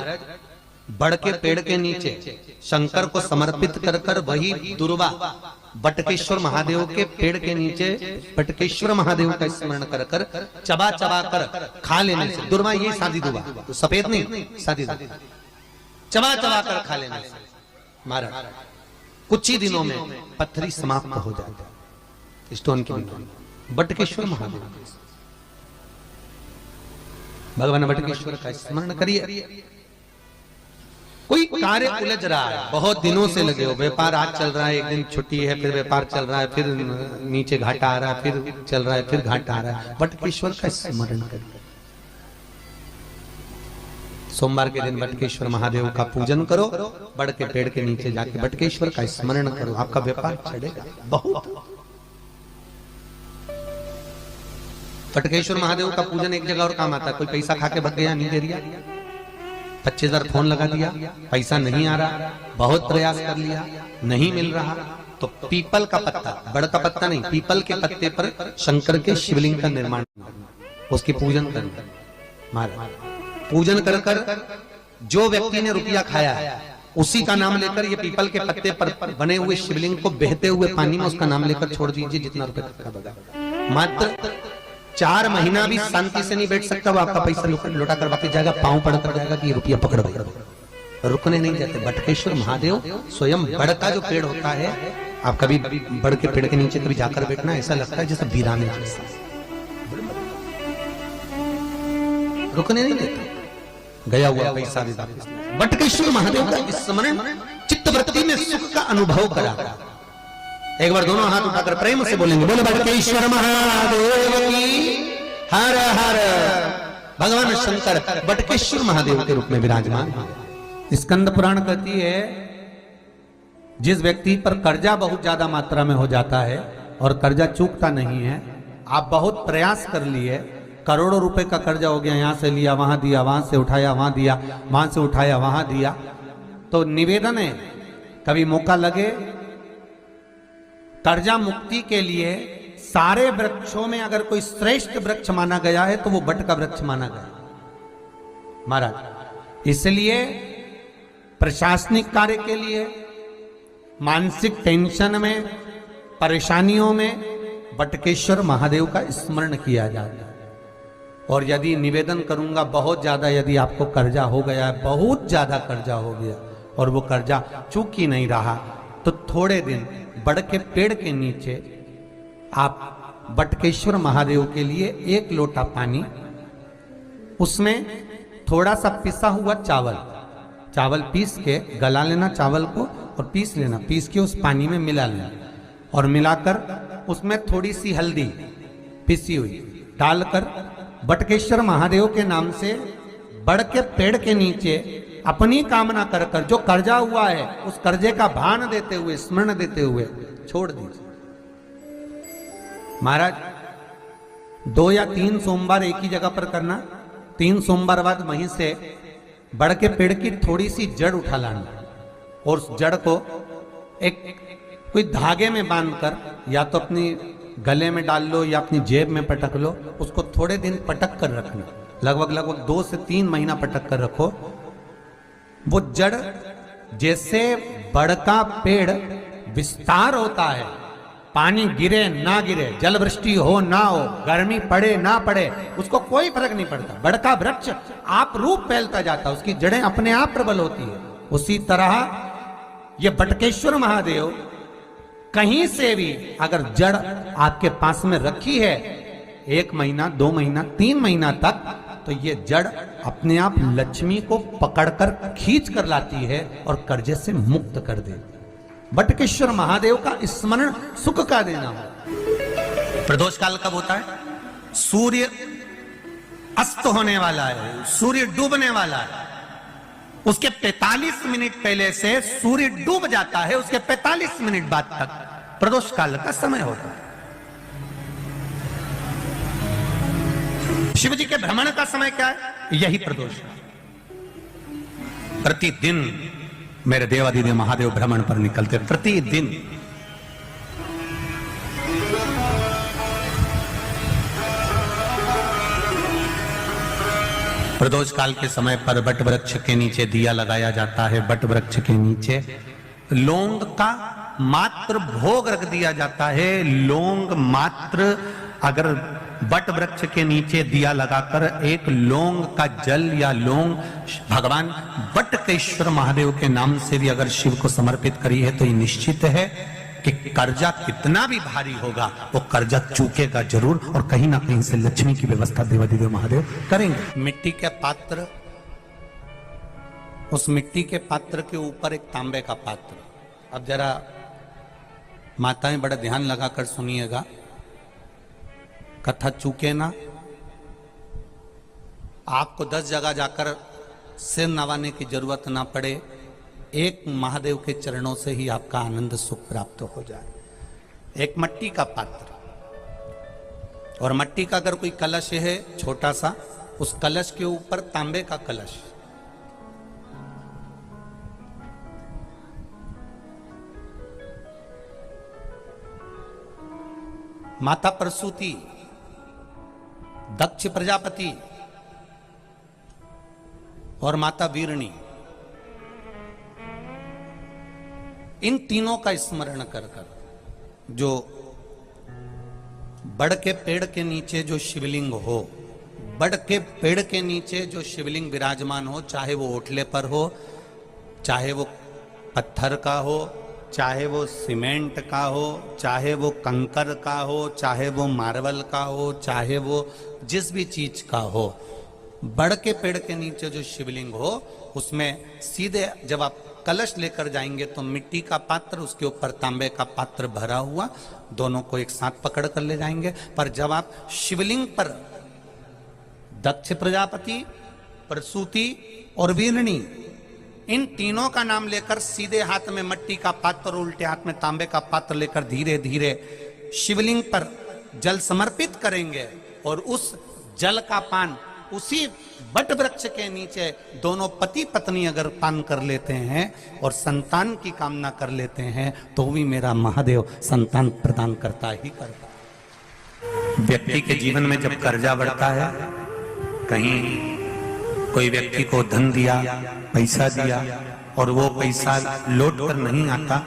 बड़ के पेड़ के नीचे शंकर को समर्पित कर कर वही दुर्वा वटकेश्वर महादेव के पेड़ के नीचे वटकेश्वर महादेव का स्मरण कर कर चबा चबा कर खा लेने से, दुर्वा ये सादी दुर्वा, तो सफेद नहीं, सादी दुर्वा, चबा चबा कर खा लेने से महाराज कुछ ही दिनों में पथरी समाप्त हो जाता है, स्टोन की बीमारी। वटकेश्वर महादेव, भगवान वटकेश्वर का स्मरण करिए। कोई कार्य उलझ रहा है, बहुत दिनों से लगे हो, व्यापार आज चल रहा है, एक दिन छुट्टी है, फिर व्यापार चल रहा है, फिर नीचे घाटा आ रहा है, फिर चल रहा है, फिर घाटा आ रहा है, बटकेश्वर का स्मरण करिए। सोमवार के दिन बटकेश्वर महादेव का पूजन करो, बड़ के पेड़ के नीचे जाके बटकेश्वर का स्मरण करो, आपका व्यापार चढ़ेगा बहुत। बटकेश्वर महादेव का पूजन एक जगह और काम आता है, कोई पैसा खा के भग गया, नहीं दे दिया, 25,000 फोन लगा दिया, पैसा नहीं आ रहा, बहुत प्रयास कर लिया, नहीं मिल रहा, तो पीपल का पत्ता, बड़ का पत्ता नहीं, पीपल के पत्ते पर शंकर के शिवलिंग का निर्माण, उसकी पूजन करना। महाराज पूजन कर कर जो व्यक्ति ने रुपया खाया है उसी का नाम लेकर ये पीपल के पत्ते पर बने हुए शिवलिंग को बहते हुए पानी में उसका नाम लेकर छोड़ दीजिए, जितना रुपए का बगा। मात्र 4 महीना भी शांति से नहीं बैठ सकता, वो आपका पैसा लौटा कर वापस जाएगा, पांव पड़ कर जाएगा कि ये रुपया पकड़ गया, रुकने नहीं जाते। बटकेश्वर महादेव स्वयं बड़ का जो पेड़ होता है, आप कभी बड़ के पेड़ के नीचे कभी जाकर बैठना, ऐसा लगता है जैसे वीराने जैसा, रुकने नहीं देते, गया हुआ पैसा भी वापस। बटकेश्वर महादेव का स्मरण चित्तवृत्ति में सुख का अनुभव कराता। एक बार दोनों हाथ उठाकर प्रेम से बोलेंगे, बोले बटकेश्वर महादेव की हर हर। भगवान शंकर बटकेश्वर महादेव के रूप में विराजमान। स्कंद पुराण कहती है, जिस व्यक्ति पर कर्जा बहुत ज्यादा मात्रा में हो जाता है और कर्जा चूकता नहीं है, आप बहुत प्रयास कर लिए, करोड़ों रुपए का कर्जा हो गया, यहां से लिया वहां दिया, वहां से उठाया वहां दिया, वहां से उठाया वहां दिया, तो निवेदन है कभी मौका लगे कर्जा मुक्ति के लिए सारे वृक्षों में अगर कोई श्रेष्ठ वृक्ष माना गया है तो वो बट का वृक्ष माना गया महाराज। इसलिए प्रशासनिक कार्य के लिए, मानसिक टेंशन में, परेशानियों में बटकेश्वर महादेव का स्मरण किया जाता है। और यदि निवेदन करूंगा बहुत ज्यादा, यदि आपको कर्जा हो गया है, बहुत ज्यादा कर्जा हो गया और वो कर्जा चूक ही नहीं रहा, तो थोड़े दिन बड़ के पेड़ के नीचे आप बटकेश्वर महादेव के लिए 1 लोटा पानी, उसमें थोड़ा सा पिसा हुआ चावल पीस के गला लेना चावल को और पीस लेना, पीस के उस पानी में मिला लेना और मिलाकर उसमें थोड़ी सी हल्दी पिसी हुई डालकर बटकेश्वर महादेव के नाम से बड़ के पेड़ के नीचे अपनी कामना कर कर जो कर्जा हुआ है उस कर्जे का भान देते हुए, स्मरण देते हुए छोड़ दीजिए। महाराज 2 या 3 सोमवार एक ही जगह पर करना, 3 सोमवार बाद वहीं से बड़ के पेड़ की थोड़ी सी जड़ उठा लाना और उस जड़ को एक कोई धागे में बांधकर या तो अपनी गले में डाल लो या अपनी जेब में पटक लो, उसको थोड़े दिन पटक कर रखना, लगभग 2 से 3 महीना पटक कर रखो। वो जड़ जैसे बड़ का पेड़ विस्तार होता है, पानी गिरे ना गिरे, जल वृष्टि हो ना हो, गर्मी पड़े ना पड़े, उसको कोई फर्क नहीं पड़ता, बड़ का वृक्ष आप रूप फैलता जाता है, उसकी जड़ें अपने आप प्रबल होती है। उसी तरह ये बटकेश्वर महादेव कहीं से भी अगर जड़ आपके पास में रखी है 1 महीना 2 महीना 3 महीना तक, तो ये जड़ अपने आप लक्ष्मी को पकड़कर खींच कर लाती है और कर्जे से मुक्त कर दे। बटकेश्वर महादेव का स्मरण सुख का देना हो। प्रदोष काल कब होता है? सूर्य अस्त होने वाला है, सूर्य डूबने वाला है, उसके 45 मिनट पहले से सूर्य डूब जाता है, उसके 45 मिनट बाद तक प्रदोष काल का समय होता है। शिव जी के भ्रमण का समय क्या है? यही प्रदोष। प्रतिदिन मेरे देवादिदेव महादेव भ्रमण पर निकलते, प्रतिदिन। प्रदोष काल के समय पर बट वृक्ष के नीचे दिया लगाया जाता है, बट वृक्ष के नीचे लौंग का मात्र भोग रख दिया जाता है। लौंग मात्र, अगर बट वृक्ष के नीचे दिया लगाकर एक लौंग का जल या लौंग भगवान बटकेश्वर महादेव के नाम से भी अगर शिव को समर्पित करी है, तो ये निश्चित है कि कर्जा कितना भी भारी होगा वो कर्जा चूकेगा जरूर, और कहीं ना कहीं से लक्ष्मी की व्यवस्था देवादिदेव महादेव करेंगे। मिट्टी के पात्र उस मिट्टी के पात्र के ऊपर एक तांबे का पात्र। अब जरा माताएं बड़ा ध्यान लगाकर सुनिएगा, कथा चूके ना। आपको 10 जगह जाकर सिर नवाने की जरूरत ना पड़े, एक महादेव के चरणों से ही आपका आनंद सुख प्राप्त हो जाए। एक मट्टी का पात्र, और मट्टी का अगर कोई कलश है छोटा सा, उस कलश के ऊपर तांबे का कलश। माता प्रसूति, दक्ष प्रजापति और माता वीरणी, इन तीनों का स्मरण कर कर जो बड़ के पेड़ के नीचे जो शिवलिंग हो, बड़ के पेड़ के नीचे जो शिवलिंग विराजमान हो, चाहे वो ओटले पर हो, चाहे वो पत्थर का हो, चाहे वो सीमेंट का हो, चाहे वो कंकर का हो, चाहे वो मार्बल का हो, चाहे वो जिस भी चीज का हो, बड़ के पेड़ के नीचे जो शिवलिंग हो, उसमें सीधे जब आप कलश लेकर जाएंगे तो मिट्टी का पात्र, उसके ऊपर तांबे का पात्र भरा हुआ, दोनों को एक साथ पकड़ कर ले जाएंगे। पर जब आप शिवलिंग पर दक्ष प्रजापति, प्रसूति और वीरणी, इन तीनों का नाम लेकर सीधे हाथ में मिट्टी का पात्र और उल्टे हाथ में तांबे का पात्र लेकर धीरे धीरे शिवलिंग पर जल समर्पित करेंगे, और उस जल का पान उसी बट वृक्ष के नीचे दोनों पति पत्नी अगर पान कर लेते हैं और संतान की कामना कर लेते हैं, तो भी मेरा महादेव संतान प्रदान करता ही करता है। व्यक्ति के जीवन में जब कर्जा बढ़ता है, कहीं कोई व्यक्ति को धन दिया, पैसा दिया, और वो पैसा लौट कर नहीं आता,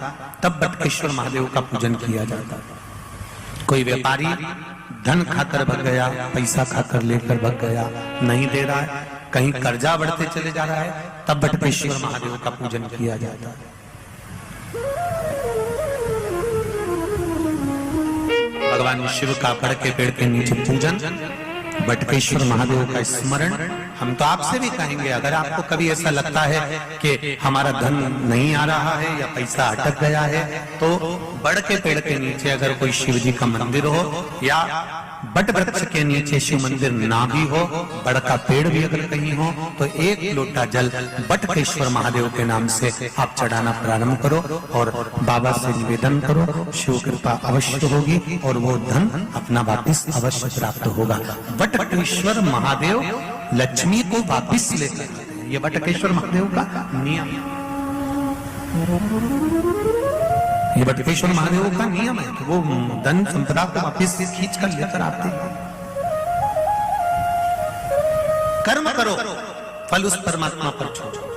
तब बटकेश्वर महादेव का पूजन किया जाता है। कोई व्यापारी धन खाकर भग गया, पैसा खाकर लेकर भग गया, नहीं दे रहा है, कहीं कर्जा बढ़ते चले जा रहा है, तब बटकेश्वर महादेव का पूजन किया जाता है। भगवान शिव का बड़ के पेड़ के नीचे पूजन, बटकेश्वर महादेव का स्मरण। हम तो आपसे भी कहेंगे, अगर आपको कभी ऐसा लगता है कि हमारा धन नहीं आ रहा है या पैसा अटक गया है, तो बड़ के पेड़ के नीचे अगर कोई शिव जी का मंदिर हो, या बट वृक्ष के नीचे शिव मंदिर ना भी हो, बड़ का पेड़ भी अगर कहीं हो, तो एक लोटा जल बटकेश्वर महादेव के नाम से आप चढ़ाना प्रारंभ करो और बाबा से निवेदन करो, शिव कृपा अवश्य होगी और वो धन अपना वापिस अवश्य प्राप्त होगा। बटकेश्वर महादेव लक्ष्मी को वापिस लेकर, ये बटकेश्वर महादेव का नियम, ये बटकेश्वर महादेव का नियम है कि वो धन संपदा को वापिस खींच कर लेकर आते हैं। कर्म करो, फल उस परमात्मा पर छोड़ो।